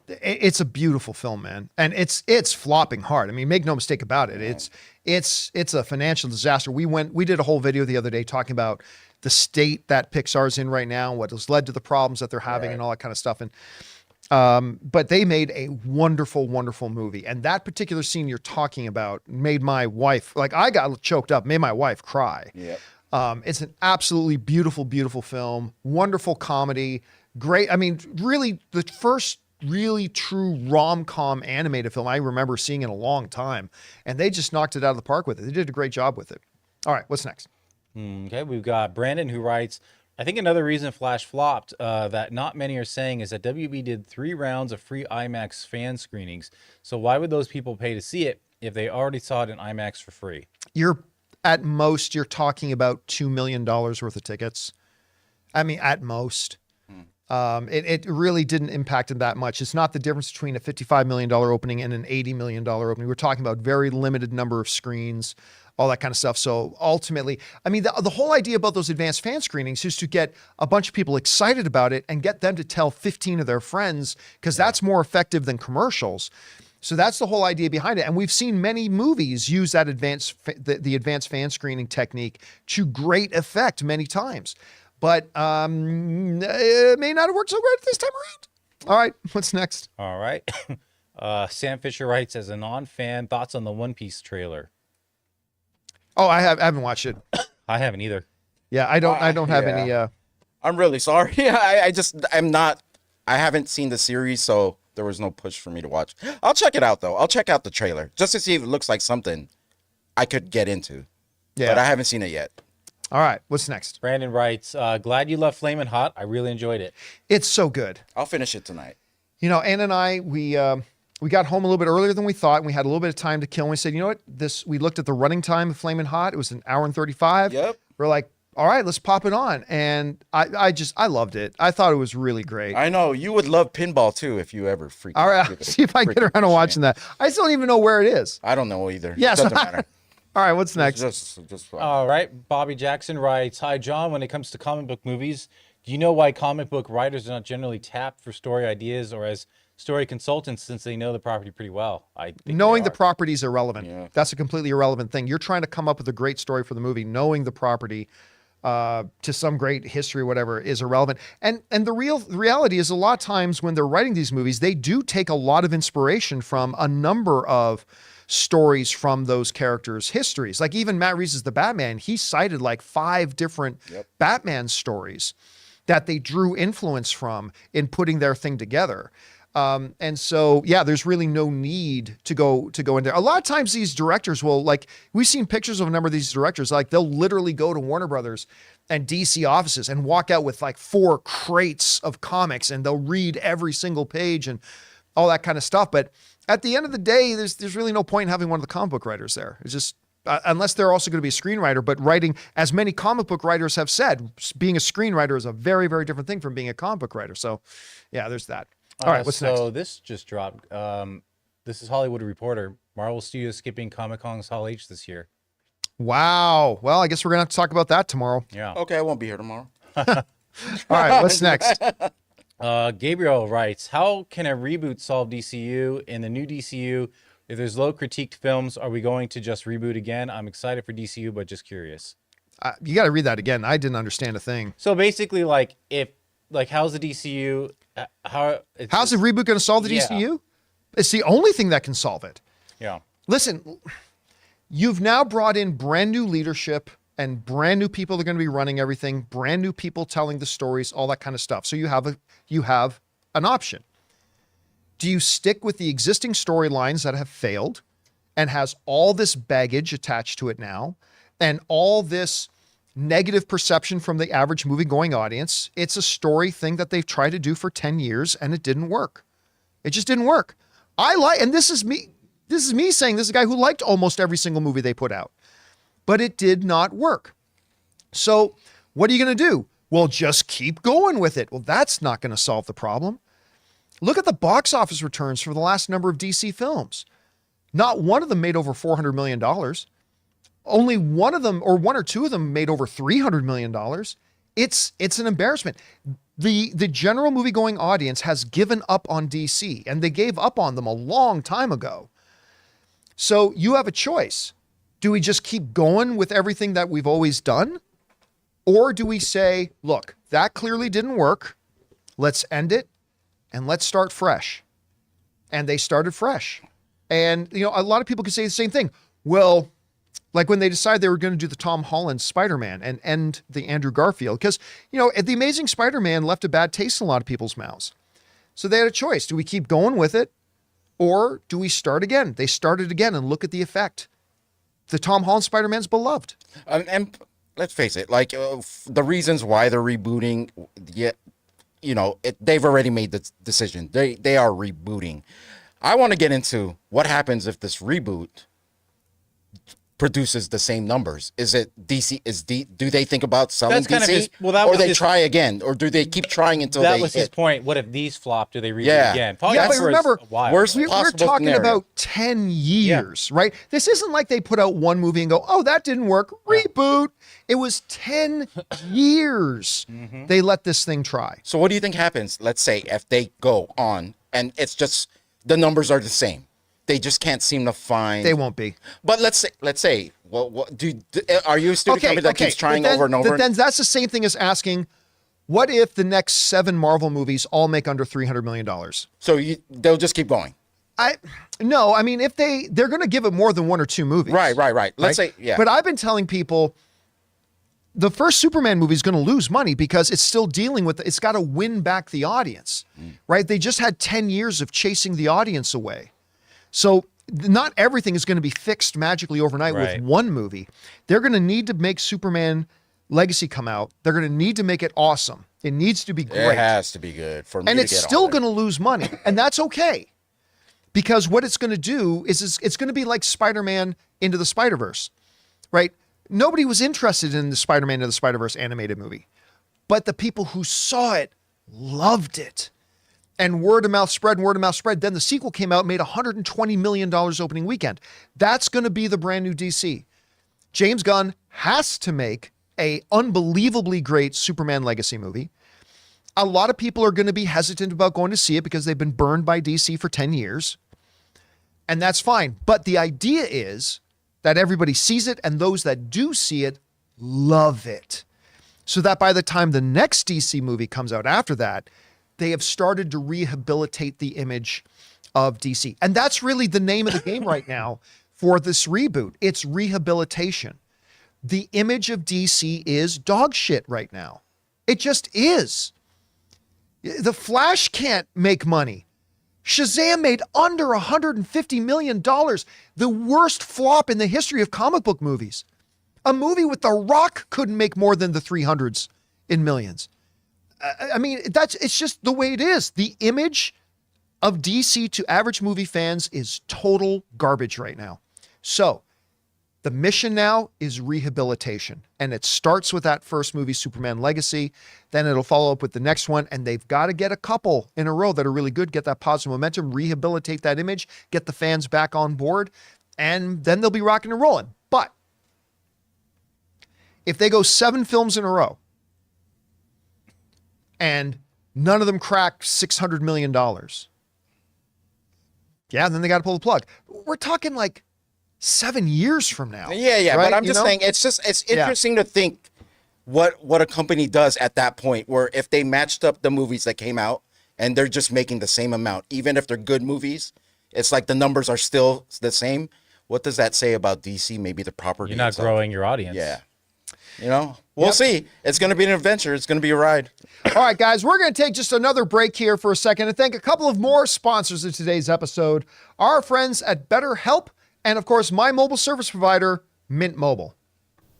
It's a beautiful film, man, and it's flopping hard. I mean, make no mistake about it. It's a financial disaster. We did a whole video the other day talking about the state that Pixar's in right now, what has led to the problems that they're having, and all that kind of stuff. And but they made a wonderful, wonderful movie, and that particular scene you're talking about made my wife, like, I got choked up, made my wife cry. Yeah. It's an absolutely beautiful, beautiful film, wonderful comedy, great. I mean, really, the first really true rom-com animated film I remember seeing in a long time, and they just knocked it out of the park with it. They did a great job with it. All right, what's next? Okay, we've got Brandon who writes, I think another reason Flash flopped that not many are saying is that WB did 3 rounds of free IMAX fan screenings. So why would those people pay to see it if they already saw it in IMAX for free? At most, you're talking about $2 million worth of tickets. I mean, at most. It really didn't impact it that much. It's not the difference between a $55 million opening and an $80 million opening. We're talking about very limited number of screens, all that kind of stuff. So ultimately, I mean, the whole idea about those advanced fan screenings is to get a bunch of people excited about it and get them to tell 15 of their friends, because that's more effective than commercials. So that's the whole idea behind it. And we've seen many movies use that the advanced fan screening technique to great effect many times. But it may not have worked so great this time around. All right, what's next? All right. Sam Fisher writes, as a non-fan, thoughts on the One Piece trailer? Oh, I haven't watched it. I haven't either. Yeah, I don't have any. I'm really sorry. I haven't seen the series, so there was no push for me to watch. I'll check it out, though. I'll check out the trailer just to see if it looks like something I could get into. Yeah. But I haven't seen it yet. All right, what's next? Brandon writes, glad you love Flamin' Hot. I really enjoyed it. It's so good. I'll finish it tonight. You know, Ann and I, we got home a little bit earlier than we thought, and we had a little bit of time to kill. And we said, you know what? We looked at the running time of Flamin' Hot. It was 1 hour and 35. Yep. We're like, all right, let's pop it on. And I loved it. I thought it was really great. I know you would love pinball too if you ever freak. All right, see if I get around to watching that. I still don't even know where it is. I don't know either. Yes. Doesn't matter. All right, what's next? Just All right. Bobby Jackson writes, hi, John. When it comes to comic book movies, do you know why comic book writers are not generally tapped for story ideas or as story consultants, since they know the property pretty well? I think Knowing the property is irrelevant. Yeah. That's a completely irrelevant thing. You're trying to come up with a great story for the movie. Knowing the property to some great history, whatever, is irrelevant. And the reality is, a lot of times when they're writing these movies, they do take a lot of inspiration from a number of stories from those characters' histories. Like even Matt Reeves' The Batman, he cited like 5 different Batman stories that they drew influence from in putting their thing together. And so, yeah, there's really no need to go in there. A lot of times these directors will, like, we've seen pictures of a number of these directors, like they'll literally go to Warner Brothers and DC offices and walk out with like 4 crates of comics, and they'll read every single page and all that kind of stuff. But at the end of the day, there's really no point in having one of the comic book writers there. It's just, unless they're also going to be a screenwriter, but writing, as many comic book writers have said, being a screenwriter is a very, very different thing from being a comic book writer. So yeah, there's that. All right, what's next? So this just dropped. This is Hollywood Reporter. Marvel Studios skipping Comic-Con's Hall H this year. Wow. Well, I guess we're going to have to talk about that tomorrow. Yeah. Okay, I won't be here tomorrow. All right, what's next? Gabriel writes, how can a reboot solve DCU? In the new DCU, if there's low critiqued films, are we going to just reboot again? I'm excited for DCU, but just curious. You got to read that again. I didn't understand a thing. So basically, like, how's the DCU? How's the reboot going to solve the Yeah. DCU? It's the only thing that can solve it. Yeah. Listen, you've now brought in brand new leadership and brand new people that are going to be running everything, brand new people telling the stories, all that kind of stuff. So you have an option. Do you stick with the existing storylines that have failed and has all this baggage attached to it now and all this negative perception from the average movie-going audience? It's a story thing that they've tried to do for 10 years and it didn't work. It just didn't work. And this is me saying, this is a guy who liked almost every single movie they put out, but it did not work. So what are you going to do? Well, just keep going with it. Well, that's not going to solve the problem. Look at the box office returns for the last number of DC films. Not one of them made over $400 million. Only one of them, or one or two of them, made over $300 million. It's an embarrassment. The general movie-going audience has given up on DC, and they gave up on them a long time ago. So you have a choice. Do we just keep going with everything that we've always done? Or do we say, look, that clearly didn't work. Let's end it and let's start fresh. And they started fresh. And, a lot of people could say the same thing. Well, like when they decided they were going to do the Tom Holland Spider-Man and end the Andrew Garfield, because, The Amazing Spider-Man left a bad taste in a lot of people's mouths. So they had a choice. Do we keep going with it or do we start again? They started again and look at the effect. The Tom Holland Spider-Man's beloved. And let's face it, like the reasons why they're rebooting, they've already made the decision. They are rebooting. I want to get into what happens if this reboot produces the same numbers. Is it DC? Do they think about selling That's kind of DC, or they try again, or do they keep trying until that they was hit? His point. What if these flop? Do they reboot again? But remember, we're possible talking scenario. about 10 years, right? This isn't like they put out one movie and go, oh, that didn't work, reboot. It was 10 years they let this thing try. So what do you think happens? Let's say if they go on and it's just the numbers are the same. They just can't seem to find. They won't be. But let's say, well, are you a studio company that keeps trying over and over? Then that's the same thing as asking, what if the next 7 Marvel movies all make under $300 million? So they'll just keep going. No, I mean, if they're going to give it more than 1 or 2 movies. Right. Let's say, yeah. But I've been telling people the first Superman movie is going to lose money because it's still dealing with, it's got to win back the audience, right? They just had 10 years of chasing the audience away. So not everything is going to be fixed magically overnight with one movie. They're going to need to make Superman Legacy come out. They're going to need to make it awesome. It needs to be great. It has to be good for me and to it's get still on it. going to lose money, and that's okay. Because what it's going to do is it's going to be like Spider-Man Into the Spider-Verse, right? Nobody was interested in the Spider-Man Into the Spider-Verse animated movie, but the people who saw it loved it. And word of mouth spread. Then the sequel came out, made $120 million opening weekend. That's going to be the brand new DC. James Gunn has to make a unbelievably great Superman Legacy movie. A lot of people are going to be hesitant about going to see it because they've been burned by DC for 10 years. And that's fine. But the idea is that everybody sees it, and those that do see it love it. So that by the time the next DC movie comes out after that, they have started to rehabilitate the image of DC. And that's really the name of the game right now for this reboot. It's rehabilitation. The image of DC is dog shit right now. It just is. The Flash can't make money. Shazam made under $150 million, the worst flop in the history of comic book movies. A movie with The Rock couldn't make more than the 300s in millions. I mean, it's just the way it is. The image of DC to average movie fans is total garbage right now. So the mission now is rehabilitation. And it starts with that first movie, Superman Legacy. Then it'll follow up with the next one. And they've got to get a couple in a row that are really good, get that positive momentum, rehabilitate that image, get the fans back on board. And then they'll be rocking and rolling. But if they go 7 films in a row, and none of them crack $600 million. Yeah, then they got to pull the plug. We're talking like 7 years from now. Yeah. right? But I'm You just know? saying, it's interesting to think what a company does at that point, where if they matched up the movies that came out and they're just making the same amount, even if they're good movies, it's like the numbers are still the same. What does that say about DC? Maybe the property. You're not itself. growing your audience. Yeah. We'll see. It's going to be an adventure. It's going to be a ride. All right, guys, we're going to take just another break here for a second and thank a couple of more sponsors of today's episode. Our friends at BetterHelp and, of course, my mobile service provider, Mint Mobile.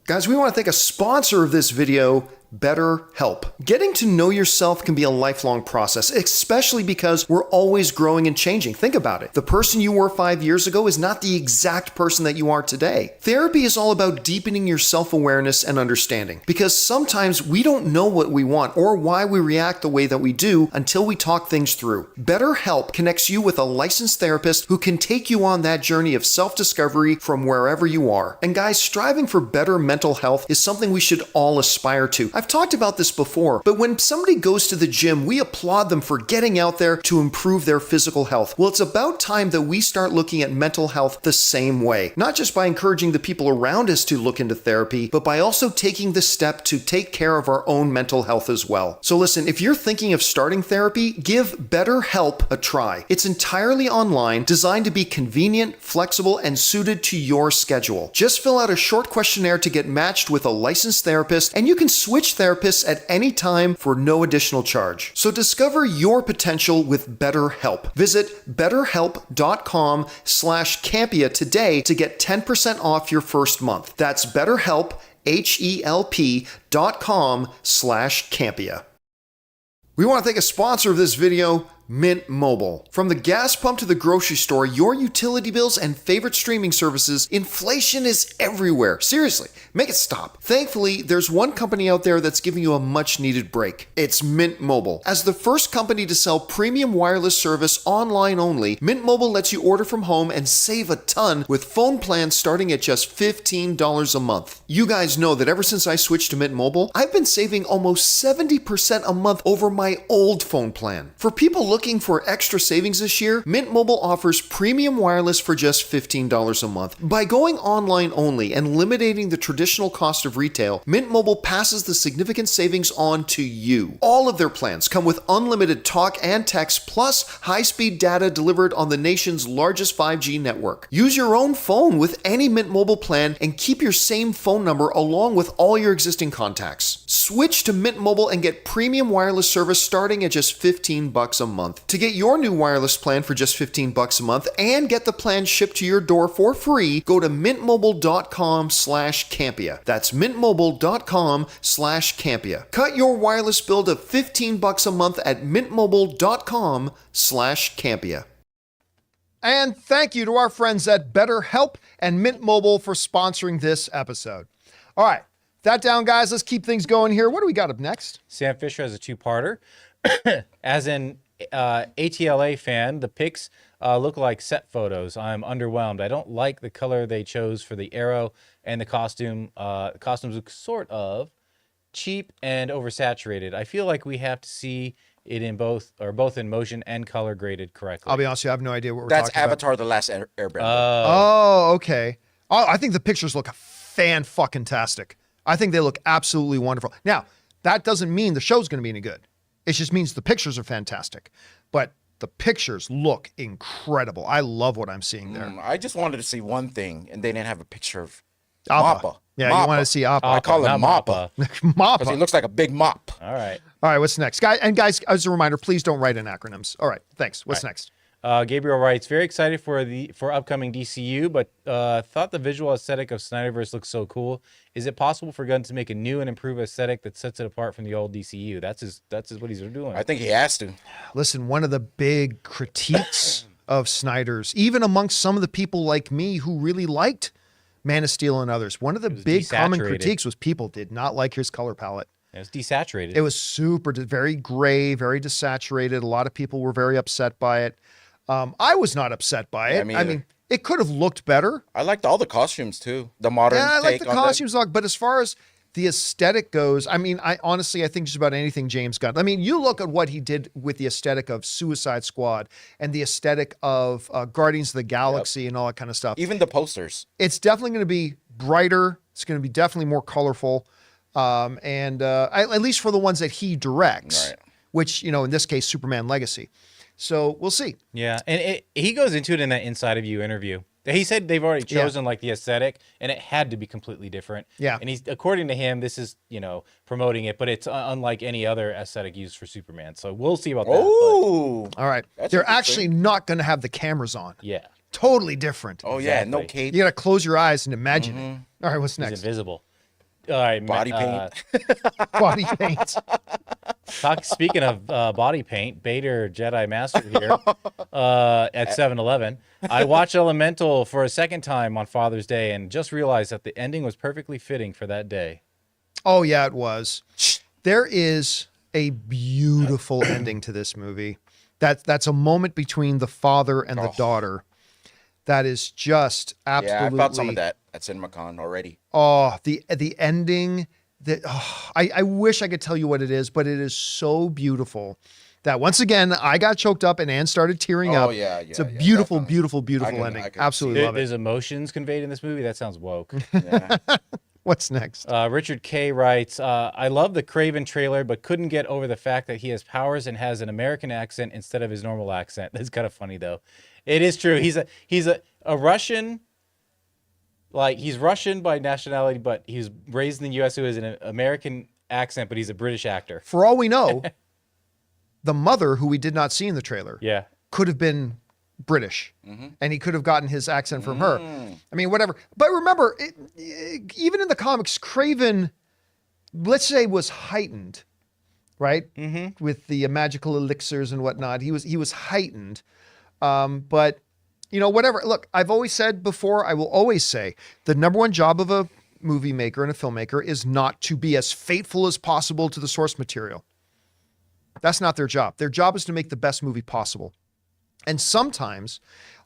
Guys, we want to thank a sponsor of this video, BetterHelp. Getting to know yourself can be a lifelong process, especially because we're always growing and changing. Think about it. The person you were 5 years ago is not the exact person that you are today. Therapy is all about deepening your self-awareness and understanding, because sometimes we don't know what we want or why we react the way that we do until we talk things through. BetterHelp connects you with a licensed therapist who can take you on that journey of self-discovery from wherever you are. And guys, striving for better mental health is something we should all aspire to. I've talked about this before, but when somebody goes to the gym, we applaud them for getting out there to improve their physical health. Well, it's about time that we start looking at mental health the same way, not just by encouraging the people around us to look into therapy, but by also taking the step to take care of our own mental health as well. So listen, if you're thinking of starting therapy, give BetterHelp a try. It's entirely online, designed to be convenient, flexible, and suited to your schedule. Just fill out a short questionnaire to get matched with a licensed therapist, and you can switch therapists at any time for no additional charge. So discover your potential with BetterHelp. Visit betterhelp.com/Campea today to get 10% off your first month. That's BetterHelp, HELP.com/Campea. We want to thank a sponsor of this video, Mint Mobile. From the gas pump to the grocery store, your utility bills and favorite streaming services, inflation is everywhere. Seriously, make it stop. Thankfully, there's one company out there that's giving you a much needed break. It's Mint Mobile. As the first company to sell premium wireless service online only, Mint Mobile lets you order from home and save a ton with phone plans starting at just $15 a month. You guys know that ever since I switched to Mint Mobile, I've been saving almost 70% a month over my old phone plan. For people looking for extra savings this year, Mint Mobile offers premium wireless for just $15 a month. By going online only and eliminating the traditional cost of retail, Mint Mobile passes the significant savings on to you. All of their plans come with unlimited talk and text plus high-speed data delivered on the nation's largest 5G network. Use your own phone with any Mint Mobile plan and keep your same phone number along with all your existing contacts. Switch to Mint Mobile and get premium wireless service starting at just $15 a month. To get your new wireless plan for just $15 a month and get the plan shipped to your door for free, go to mintmobile.com/Campea. That's mintmobile.com/Campea. Cut your wireless bill to $15 a month at mintmobile.com/Campea. And thank you to our friends at BetterHelp and Mint Mobile for sponsoring this episode. All right, that down, guys. Let's keep things going here. What do we got up next? Sam Fisher has a two-parter. As an ATLA fan, the pics look like set photos. I'm underwhelmed. I don't like the color they chose for the arrow and the costume. Costumes look sort of cheap and oversaturated. I feel like we have to see it in both in motion and color graded correctly. I'll be honest with you, I have no idea what we're That's talking Avatar: The Last Airbender. Oh, okay. Oh, I think the pictures look fan-fucking-tastic. I think they look absolutely wonderful. Now, that doesn't mean the show's going to be any good. It just means the pictures are fantastic. But the pictures look incredible. I love what I'm seeing there. I just wanted to see one thing, and they didn't have a picture of Appa. Mappa. Yeah, Mappa. you want to see Appa. I call him not Mappa because he Mappa. looks like a big mop. All right. All right, what's next? Guys, as a reminder, please don't write in acronyms. All right, thanks. What's next? Gabriel writes, very excited for upcoming DCU, but thought the visual aesthetic of Snyderverse looks so cool. Is it possible for Gunn to make a new and improved aesthetic that sets it apart from the old DCU? That's what he's doing. I think he has to. Listen, one of the big critiques of Snyder's, even amongst some of the people like me who really liked Man of Steel and others, one of the big common critiques was people did not like his color palette. It was desaturated. It was very gray, very desaturated. A lot of people were very upset by it. I was not upset by it. me I either. mean, it could have looked better. I liked all the costumes too. The modern Yeah, I like take the on costumes, but as far as the aesthetic goes, I mean, I think just about anything James Gunn. I mean, you look at what he did with the aesthetic of Suicide Squad and the aesthetic of Guardians of the Galaxy and all that kind of stuff. Even the posters. It's definitely going to be brighter. It's going to be definitely more colorful. At least for the ones that he directs, Right. which, in this case, Superman Legacy. So we'll see. Yeah, and he goes into it in that Inside of You interview. He said they've already chosen like the aesthetic, and it had to be completely different. Yeah. And according to him, this is promoting it, but it's unlike any other aesthetic used for Superman. So we'll see about that. Oh, All right. That's They're interesting. actually not going to have the cameras on. But yeah, Totally different. oh yeah, no Exactly. cape, You got to close your eyes and imagine it. All right. What's he's next? invisible. All right, body paint. Body paint. Speaking of body paint, Bader Jedi Master here at 7-Eleven. I watched Elemental for a second time on Father's Day and just realized that the ending was perfectly fitting for that day. Oh, yeah, it was. There is a beautiful ending to this movie. That's a moment between the father and the daughter. That is just absolutely. Yeah, I felt some of that at CinemaCon already. Oh, the ending. I wish I could tell you what it is, but it is so beautiful that once again I got choked up and Ann started tearing up. Yeah, it's a beautiful, definitely. beautiful, beautiful ending. I can Absolutely love it. There's emotions conveyed in this movie. That sounds woke. Yeah. What's next? Richard K. writes, I love the Craven trailer, but couldn't get over the fact that he has powers and has an American accent instead of his normal accent. That's kind of funny, though. It is true. He's a Russian, like he's Russian by nationality, but he was raised in the U.S. who has an American accent, but he's a British actor. For all we know, the mother, who we did not see in the trailer, Yeah. could have been British, and he could have gotten his accent from her. Mm. I mean, whatever. But remember, even in the comics, Craven, let's say, was heightened, right? With the magical elixirs and whatnot. He was heightened. But whatever. Look, I've always said before, I will always say, the number one job of a movie maker and a filmmaker is not to be as faithful as possible to the source material. That's not their job. Their job is to make the best movie possible. And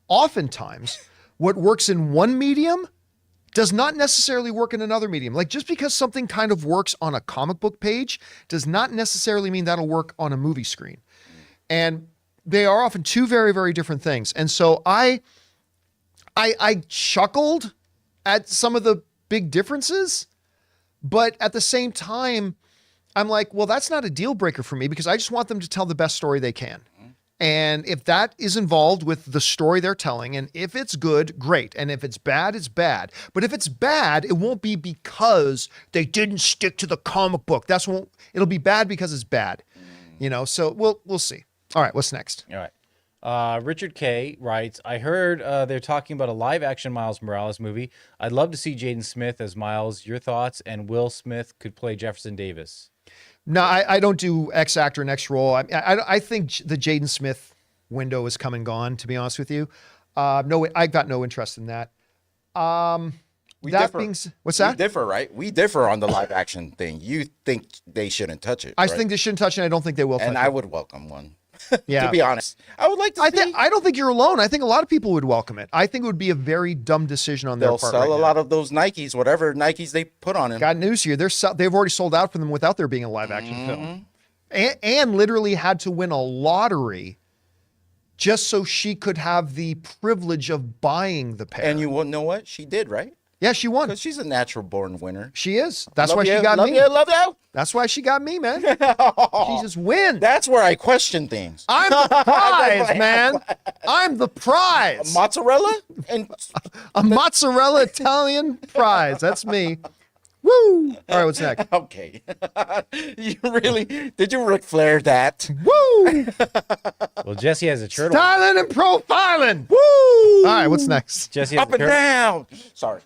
oftentimes, what works in one medium does not necessarily work in another medium. Like just because something kind of works on a comic book page does not necessarily mean that'll work on a movie screen. And they are often two very, very different things. And so I chuckled at some of the big differences, but at the same time, I'm like, well, that's not a deal breaker for me because I just want them to tell the best story they can. And if that is involved with the story they're telling, and if it's good, great. And if it's bad, it's bad. But if it's bad, it won't be because they didn't stick to the comic book. It'll be bad because it's bad. So we'll see. All right, what's next? All right. Richard K. writes, I heard they're talking about a live-action Miles Morales movie. I'd love to see Jaden Smith as Miles. Your thoughts? And Will Smith could play Jefferson Davis. No, I don't do X actor and X role. I think the Jaden Smith window is come and gone, to be honest with you. No, I've got no interest in that. We that differ. What's We that? differ, right? We differ on the live action thing. You think they shouldn't touch it. I right? think they shouldn't touch it. I don't think they will touch And it. I would welcome one. Yeah. To be honest, I would like to see. I don't think you're alone. I think a lot of people would welcome it. I think it would be a very dumb decision on their They'll part. sell right a now. lot of those Nikes, whatever Nikes they put on him. Got news here. They've already sold out for them without there being a live action film. And literally had to win a lottery just so she could have the privilege of buying the pair. And you won't know what she did, right? Yeah, she won. Because she's a natural born winner. She is. That's Love why you, she got love me. You, love you. That's why she got me, man. She just wins. That's where I question things. I'm the prize, man. I'm the prize. Mozzarella and A mozzarella Italian prize. That's me. Woo! All right, what's next? okay. You really did you Ric Flair that? Woo! Well, Jesse has a turtle. Styling and profiling. Woo! All right, what's next? Jesse has Up a and turtle. down. Sorry.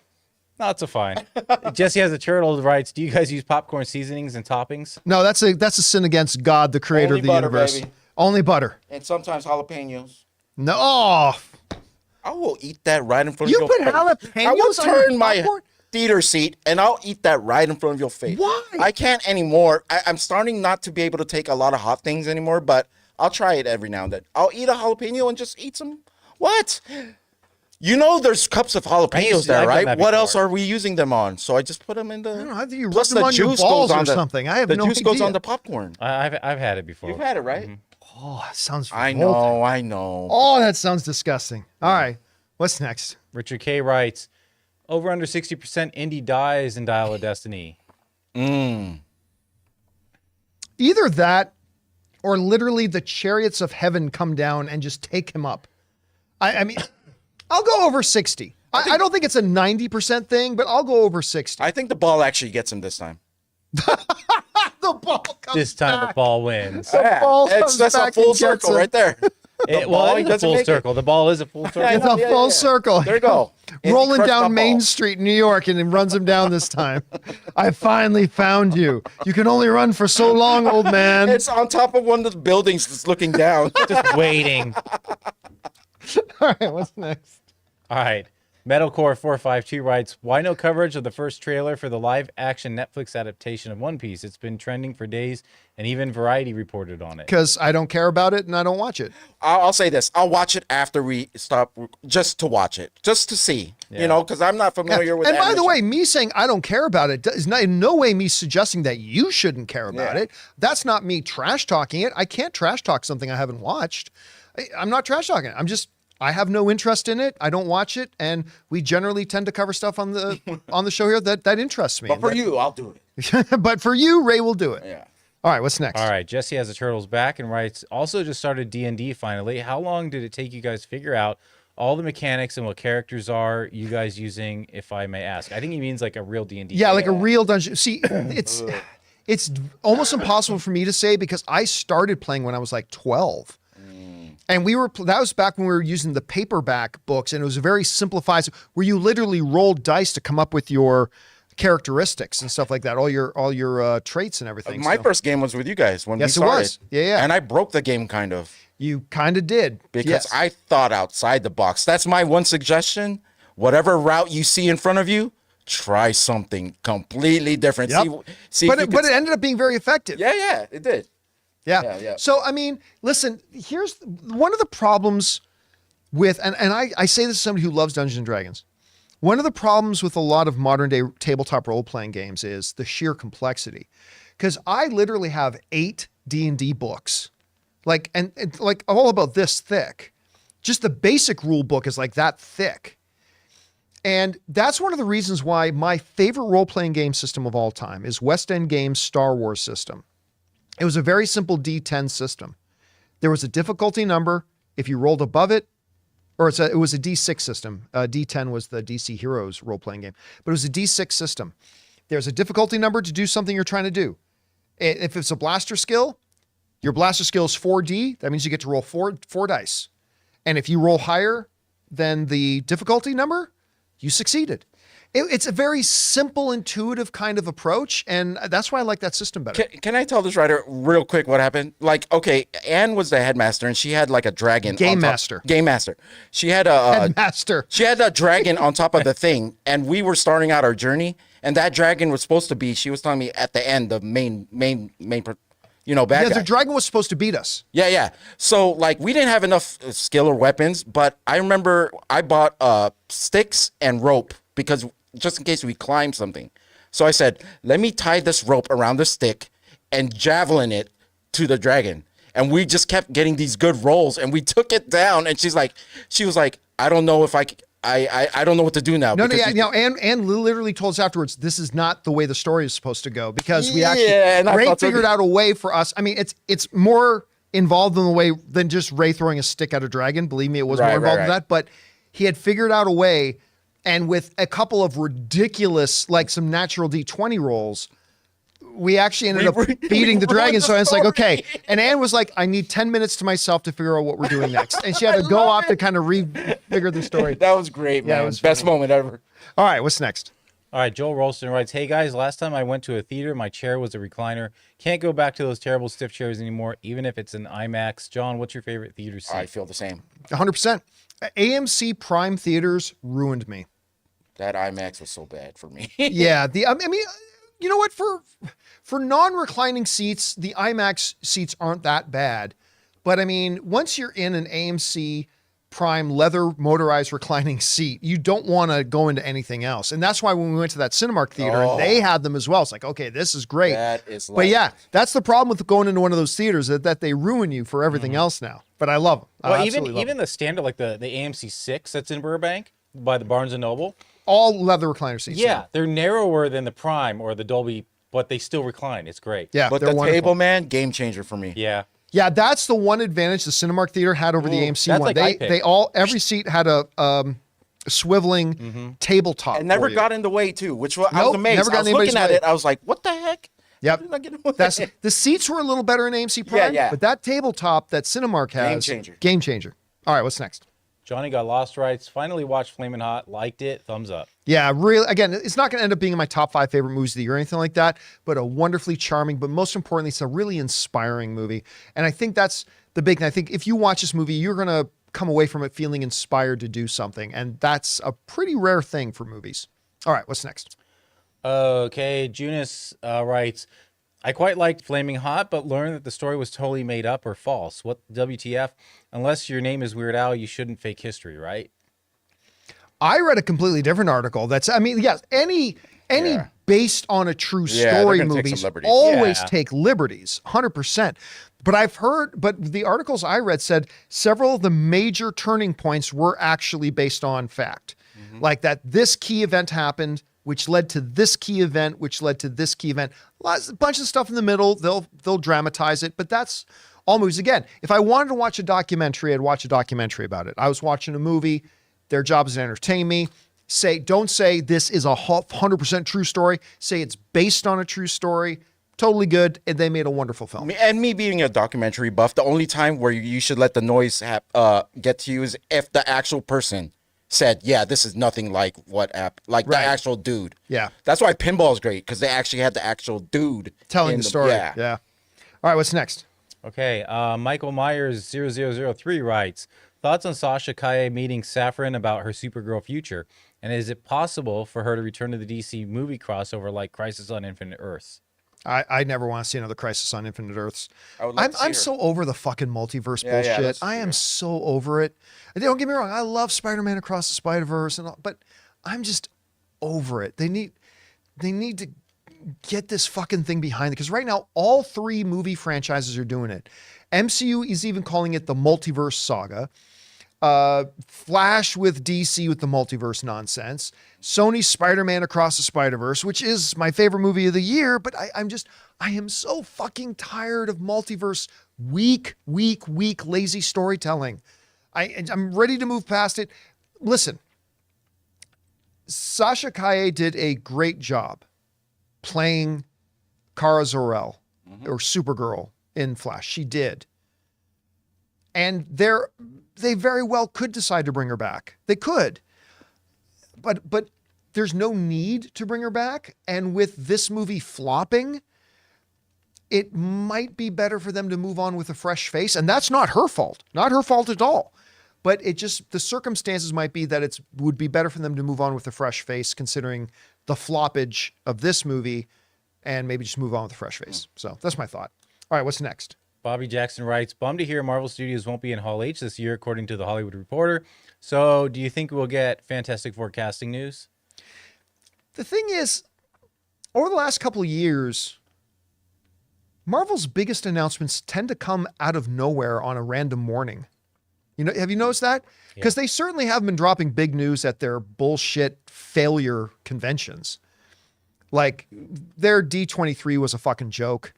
No, it's a fine. Jesse has a turtle writes, do you guys use popcorn seasonings and toppings? No, that's a sin against God, the creator Only of the butter, universe. baby. Only butter. And sometimes jalapenos. No. Oh, I will eat that right in front you of your put face. jalapenos I will on your turn my popcorn? theater seat and I'll eat that right in front of your face. Why? I can't anymore. I'm starting not to be able to take a lot of hot things anymore, but I'll try it every now and then. I'll eat a jalapeno and just eat some. What? You know, there's cups of jalapenos there, I've done right? that What else before. are we using them on? So I just put them in the. I don't know. I think you rub Plus them the on your juice balls goes or on the something. I have the no juice goes idea. on the popcorn. I've had it before. You've had it, right? Oh, that sounds I revolting. know, I know. Oh, that sounds disgusting. All right. What's next? Richard K writes, over under 60% Indy dies in Dial of Destiny. Either that or literally the chariots of heaven come down and just take him up. I mean, I'll go over 60. I don't think it's a 90% thing, but I'll go over 60. I think the ball actually gets him this time. The ball comes This time back. the ball wins. ball comes That's a back full and gets circle him. right there. Well, he it's a doesn't full make it. circle. The ball is a full circle. It's a Yeah, full yeah. circle. There you go. And Rolling he crushed down my Main ball. Street, New York, and it runs him down this time. I finally found you. You can only run for so long, old man. It's on top of one of the buildings that's looking down. Just waiting. All right, what's next? All right. Metalcore452 writes, why no coverage of the first trailer for the live-action Netflix adaptation of One Piece? It's been trending for days, and even Variety reported on it. Because I don't care about it and I don't watch it. I'll say this. I'll watch it after we stop, just to watch it, just to see, you know, because I'm not familiar with And by the animation. way, me saying I don't care about it is not in no way me suggesting that you shouldn't care about Yeah. it. That's not me trash talking it. I can't trash talk something I haven't watched. I'm not trash talking it. I have no interest in it. I don't watch it, and we generally tend to cover stuff on the show here that interests me. But for you, I'll do it. But for you, Ray will do it. Yeah. All right, what's next? All right, Jesse has the turtles back and writes, also just started D&D finally. How long did it take you guys to figure out all the mechanics and what characters are you guys using, if I may ask? I think he means like a real D&D. Yeah, like a real dungeon. See, it's almost impossible for me to say because I started playing when I was like 12. And that was back when we were using the paperback books, and it was a very simplified where you literally rolled dice to come up with your characteristics and stuff like that, all your traits and everything. My So first game was with you guys when Yes, it we started. was. Yeah. And I broke the game kind of you kind of did because yes. I thought outside the box. That's my one suggestion. Whatever route you see in front of you, try something completely different. Yep. See but if you it ended up being very effective. Yeah, it did. Yeah. Yeah. So, I mean, listen, here's one of the problems with, and I say this as somebody who loves Dungeons and Dragons. One of the problems with a lot of modern day tabletop role-playing games is the sheer complexity. Because I literally have 8 D&D books, like, and like all about this thick. Just the basic rule book is like that thick. And that's one of the reasons why my favorite role-playing game system of all time is West End Games' Star Wars system. It was a very simple D10 system. There was a difficulty number. If you rolled above it, or it was a D6 system. D10 was the DC Heroes role-playing game, but it was a D6 system. There's a difficulty number to do something you're trying to do. If it's a blaster skill, your blaster skill is 4D. That means you get to roll four dice. And if you roll higher than the difficulty number, you succeeded. It's a very simple, intuitive kind of approach, and that's why I like that system better. Can I tell this writer real quick what happened? Like, okay, Anne was the headmaster, and she had like a dragon. Game on top- master. Game master. She had a Headmaster. She had a dragon on top of the thing, and we were starting out our journey. And that dragon was supposed to be. She was telling me at the end, the main, bad Yeah, guy. the dragon was supposed to beat us. Yeah. So like we didn't have enough skill or weapons, but I remember I bought sticks and rope because just in case we climb something. So I said, let me tie this rope around the stick and javelin it to the dragon. And we just kept getting these good rolls, and we took it down. And she was like, I don't know if I don't know what to do now. No, because Anne literally told us afterwards, this is not the way the story is supposed to go because we Yeah, and I Ray thought so. figured out a way for us. I mean, it's more involved in the way than just Ray throwing a stick at a dragon. Believe me, it was more involved in that, but he had figured out a way, and with a couple of ridiculous, like some natural D20 rolls, we actually ended up beating the dragon. So it's like, okay. And Anne was like, I need 10 minutes to myself to figure out what we're doing next. And she had to go off to kind of refigure the story. that was great, man. it was Best moment ever. All right, what's next? All right, Joel Rolston writes, hey guys, last time I went to a theater, my chair was a recliner. Can't go back to those terrible stiff chairs anymore, even if it's an IMAX. John, what's your favorite theater seat? I feel the same. 100%. AMC Prime Theaters ruined me. That IMAX was so bad for me. Yeah, I mean, you know what? For non-reclining seats, the IMAX seats aren't that bad. But I mean, once you're in an AMC prime leather motorized reclining seat, you don't want to go into anything else. And that's why when we went to that Cinemark theater, and they had them as well. It's like, okay, this is great. That is but yeah, that's the problem with going into one of those theaters, that they ruin you for everything else now. But I love them. Well, even the standard, like the AMC 6 that's in Burbank by the Barnes & Noble. All leather recliner seats. Yeah, they're narrower than the Prime or the Dolby, but they still recline. It's great. Yeah, but the wonderful. table, man, game changer for me. Yeah. Yeah, that's the one advantage the Cinemark theater had over the AMC that's one. like They every seat had a swiveling tabletop. And never for you. got in the way too, which was, I Nope, was amazed. never got I was in anybody's looking at way. it, I was like, what the heck? Yep. How did I get in the way? That's the seats were a little better in AMC Prime, Yeah. but that tabletop that Cinemark has, Game changer. All right, what's next? Johnny got Lost Rights. Finally watched Flamin' Hot. Liked it. Thumbs up. Yeah, really. Again, it's not going to end up being in my top 5 favorite movies of the year or anything like that, but a wonderfully charming, but most importantly, it's a really inspiring movie. And I think that's the big thing. I think if you watch this movie, you're going to come away from it feeling inspired to do something. And that's a pretty rare thing for movies. All right, what's next? Okay, Junis writes, I quite liked Flaming Hot, but learned that the story was totally made up or false. What WTF? Unless your name is Weird Al, you shouldn't fake history, right? I read a completely different article. Yes, any based on a true story they're gonna take movies some liberties. always Yeah. take liberties, 100%. But the articles I read said several of the major turning points were actually based on fact. Like that this key event happened, which led to this key event, which led to this key event. A bunch of stuff in the middle, they'll dramatize it, but that's all movies. Again, if I wanted to watch a documentary, I'd watch a documentary about it. I was watching a movie, their job is to entertain me. Don't say this is a 100% true story. Say it's based on a true story. Totally good, and they made a wonderful film. And me being a documentary buff, the only time where you should let the noise get to you is if the actual person said, yeah, this is nothing like the actual dude. Yeah. That's why pinball is great, because they actually had the actual dude Telling in the story. Yeah. Yeah. All right, what's next? Okay, Michael Myers 0003 writes, thoughts on Sasha Kaye meeting Saffron about her Supergirl future, and is it possible for her to return to the DC movie crossover like Crisis on Infinite Earths? I never want to see another Crisis on Infinite Earths. I'm her. so over the fucking multiverse Yeah, bullshit. I am so over it. And don't get me wrong, I love Spider-Man Across the Spider-Verse and all, but I'm just over it. They need to get this fucking thing behind it, because right now all 3 movie franchises are doing it. MCU is even calling it the multiverse saga. Flash with DC with the multiverse nonsense. Sony's Spider-Man Across the Spider-Verse, which is my favorite movie of the year, but I am so fucking tired of multiverse weak, lazy storytelling. I'm ready to move past it. Listen, Sasha Kaye did a great job playing Kara Zor-El or Supergirl in Flash. She did. And they very well could decide to bring her back. They could. But there's no need to bring her back. And with this movie flopping, it might be better for them to move on with a fresh face. And that's not her fault. Not her fault at all. But the circumstances might be that it would be better for them to move on with a fresh face, considering the floppage of this movie, and maybe just move on with a fresh face. So that's my thought. All right, what's next? Bobby Jackson writes, bummed to hear Marvel Studios won't be in Hall H this year, according to The Hollywood Reporter. So do you think we'll get Fantastic Four casting news? The thing is, over the last couple of years, Marvel's biggest announcements tend to come out of nowhere on a random morning. Have you noticed that? Because they certainly have been dropping big news at their bullshit failure conventions. Like, their D23 was a fucking joke.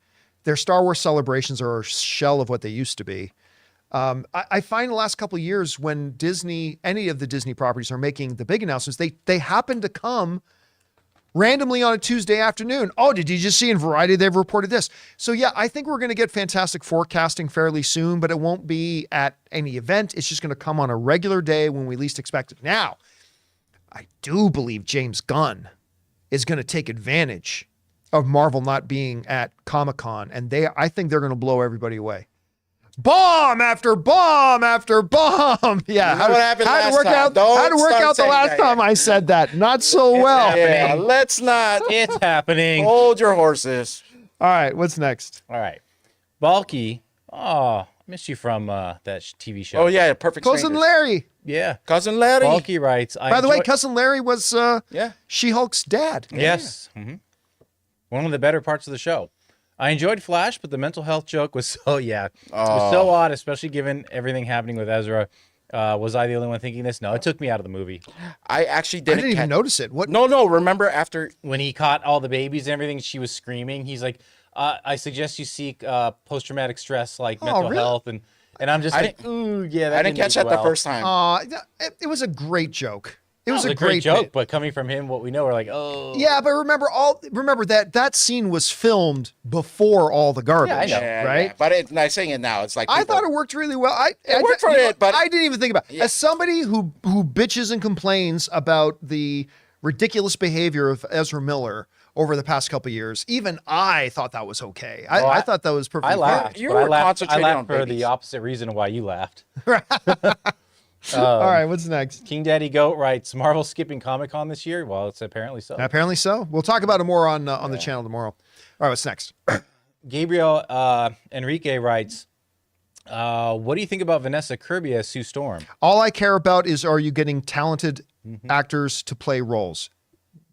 Their Star Wars celebrations are a shell of what they used to be. I find the last couple of years when any of the Disney properties are making the big announcements, they happen to come randomly on a Tuesday afternoon. Oh, did you just see in Variety they've reported this? So yeah, I think we're going to get Fantastic forecasting fairly soon, but it won't be at any event. It's just going to come on a regular day when we least expect it. Now, I do believe James Gunn is going to take advantage of Marvel not being at Comic-Con, and I think they're going to blow everybody away. Bomb after bomb after bomb. Yeah. What happened last time? How to work out the last time I said that? Not so well. Yeah, let's not. It's happening. Hold your horses. All right, what's next? All right. Balky. Oh, Missed you from that TV show. Oh yeah, Perfect Cousin Strangers. Larry. Yeah. Cousin Larry. Bulky writes. By the way, Cousin Larry was Yeah. She-Hulk's dad. Yes. One of the better parts of the show. I enjoyed Flash, but the mental health joke was so, it was so odd, especially given everything happening with Ezra. Was I the only one thinking this? No, it took me out of the movie. I actually I didn't, didn't even notice it. What? No. Remember after? When he caught all the babies and everything, she was screaming. He's like, I suggest you seek post-traumatic stress, like mental really? health. And I'm just like, ooh, yeah, that I didn't catch that the first time. It was a great joke. It It was a great bit. joke, but coming from him, what we know, we're like, oh. Yeah, but remember that scene was filmed before all the garbage, Yeah, I know. Yeah, right? yeah. But I'm saying it now. It's like I people- thought it worked really well. It worked for it, but I didn't even think about it. As somebody who bitches and complains about the ridiculous behavior of Ezra Miller over the past couple of years, even I thought that was okay. I thought that was perfectly I laughed. You but were I laughed concentrating on for babies. the opposite reason of why you laughed. All right, what's next? King Daddy Goat writes, Marvel skipping Comic-Con this year? Well, it's apparently so. Apparently so. We'll talk about it more on the channel tomorrow. All right, what's next? Gabriel Enrique writes, what do you think about Vanessa Kirby as Sue Storm? All I care about is, are you getting talented actors to play roles?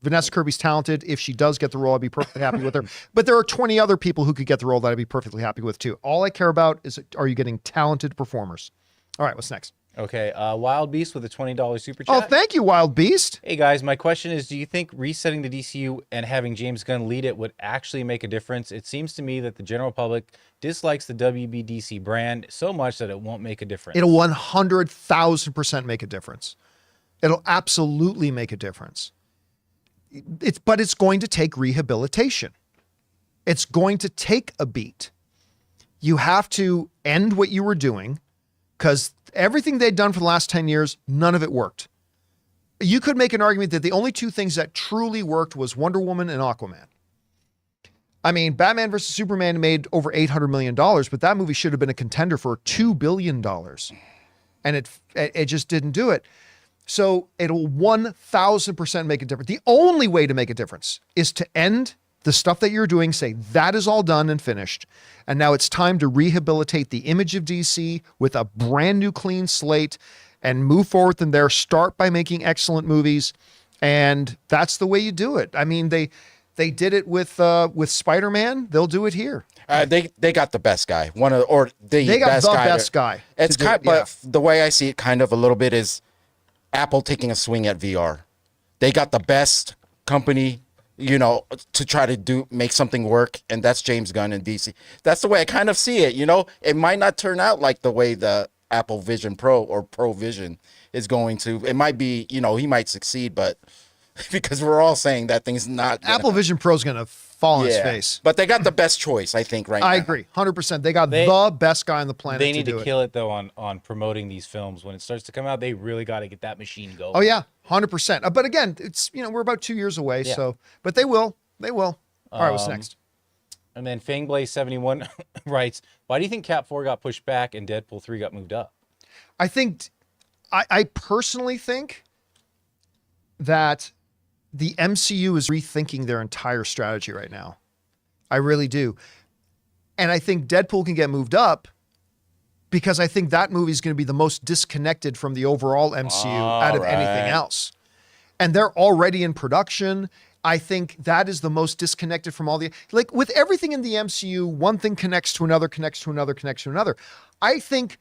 Vanessa Kirby's talented. If she does get the role, I'd be perfectly happy with her. But there are 20 other people who could get the role that I'd be perfectly happy with too. All I care about is, are you getting talented performers? All right, what's next? Okay, Wild Beast with a $20 super chat. Oh, thank you, Wild Beast. Hey guys, my question is, do you think resetting the DCU and having James Gunn lead it would actually make a difference? It seems to me that the general public dislikes the WBDC brand so much that it won't make a difference. It'll 100,000% make a difference. It'll absolutely make a difference. But it's going to take rehabilitation. It's going to take a beat. You have to end what you were doing, because everything they'd done for the last 10 years, none of it worked. You could make an argument that the only two things that truly worked was Wonder Woman and Aquaman. I mean, Batman versus Superman made over $800 million, but that movie should have been a contender for $2 billion. And it just didn't do it. So it'll 1,000% make a difference. The only way to make a difference is to end the stuff that you're doing, say that is all done and finished. And now it's time to rehabilitate the image of DC with a brand new clean slate and move forward from there. Start by making excellent movies. And that's the way you do it. I mean, they did it with Spider-Man. They'll do it here. They got the best guy. They got the best guy. It's kind, but the way I see it, kind of a little bit, is Apple taking a swing at VR. They got the best company, to try to make something work, and that's James Gunn and DC. That's the way I kind of see it. It might not turn out like the way the Apple Vision Pro or Pro Vision is going to. It might be, he might succeed, but because we're all saying that thing's not gonna, Apple Vision Pro is going to fall on his face. But they got the best choice, I think, right now. I agree, 100%. They got the best guy on the planet. They need to to kill it though on promoting these films. When it starts to come out, they really got to get that machine going. Oh yeah, 100%. But again, it's we're about 2 years away, so but they will. All right, what's next? And then Fangblaze71 writes, why do you think Cap 4 got pushed back and Deadpool 3 got moved up? I personally think that the MCU is rethinking their entire strategy right now. I really do. And I think Deadpool can get moved up because I think that movie is going to be the most disconnected from the overall MCU out of anything else. And they're already in production. I think that is the most disconnected from all the, like with everything in the MCU, one thing connects to another, connects to another, connects to another. I think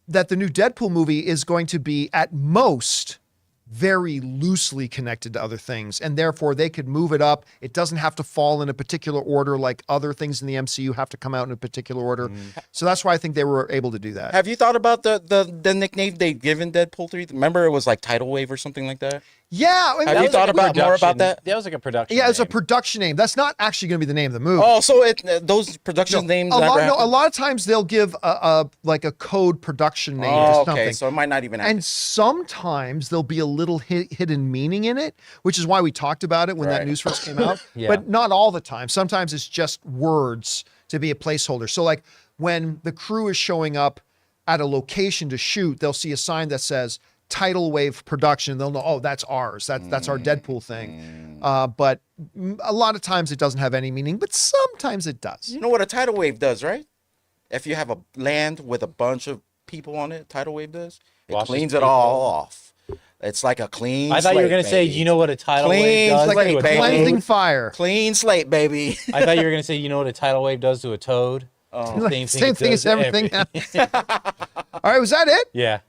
that the new Deadpool movie is going to be at most very loosely connected to other things, and therefore they could move it up. It doesn't have to fall in a particular order like other things in the MCU have to come out in a particular order. So that's why I think they were able to do that. Have you thought about the nickname they've given Deadpool 3? Remember it was like Tidal Wave or something like that? Yeah. I mean, Have you thought about more about that? That was like a production Yeah, it's a name. production name. That's not actually going to be the name of the movie. Oh, so those production names a never happen? lot of times they'll give a code production name to something. Okay, so it might not even happen. And sometimes there'll be a little hidden meaning in it, which is why we talked about it when that news first came out. Yeah. But not all the time. Sometimes it's just words to be a placeholder. So like when the crew is showing up at a location to shoot, they'll see a sign that says Tidal Wave Production. They'll know, oh, that's ours. That's our Deadpool thing. But a lot of times it doesn't have any meaning, but sometimes it does. You know what a tidal wave does, right? if you have a land with a bunch of people on it, tidal wave does, it Washes cleans it people. all off. It's like a clean I thought you were slate, gonna say, baby. you know what a tidal Clean wave does slate, to a baby. Cleansing toad? fire. Clean slate, baby. I thought you were gonna say, you know what a tidal wave does to a toad? Oh. Same Same it thing does as to everything else. All right, was that it? Yeah.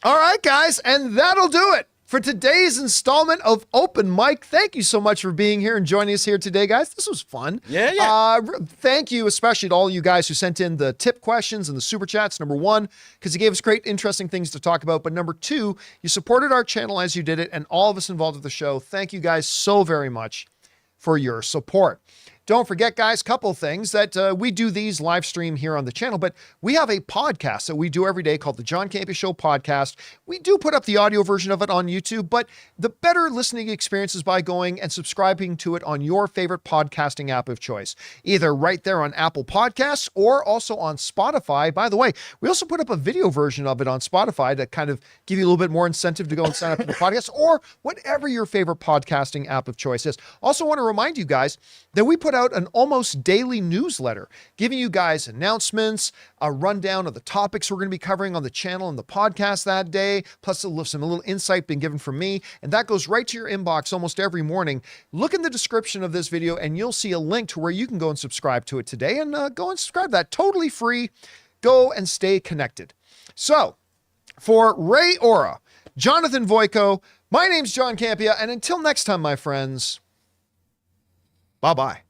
All right, guys, and that'll do it for today's installment of Open Mic. Thank you so much for being here and joining us here today, guys. This was fun. Yeah. Thank you, especially to all you guys who sent in the tip questions and the super chats. Number one, because you gave us great, interesting things to talk about. But number two, you supported our channel as you did it, and all of us involved with the show. Thank you guys so very much for your support. Don't forget, guys, couple things that we do these live stream here on the channel, but we have a podcast that we do every day called the John Campea Show podcast. We do put up the audio version of it on YouTube, but the better listening experience is by going and subscribing to it on your favorite podcasting app of choice, either right there on Apple Podcasts or also on Spotify. By the way, we also put up a video version of it on Spotify to kind of give you a little bit more incentive to go and sign up for the podcast or whatever your favorite podcasting app of choice is. Also want to remind you guys that we put out an almost daily newsletter giving you guys announcements, a rundown of the topics we're going to be covering on the channel and the podcast that day, plus some little insight being given from me. And that goes right to your inbox almost every morning. Look in the description of this video and you'll see a link to where you can go and subscribe to it today, and go and subscribe to that. Totally free. Go and stay connected. So for Ray Ora, Jonathan Voico, my name's John Campea, and until next time, my friends, bye-bye.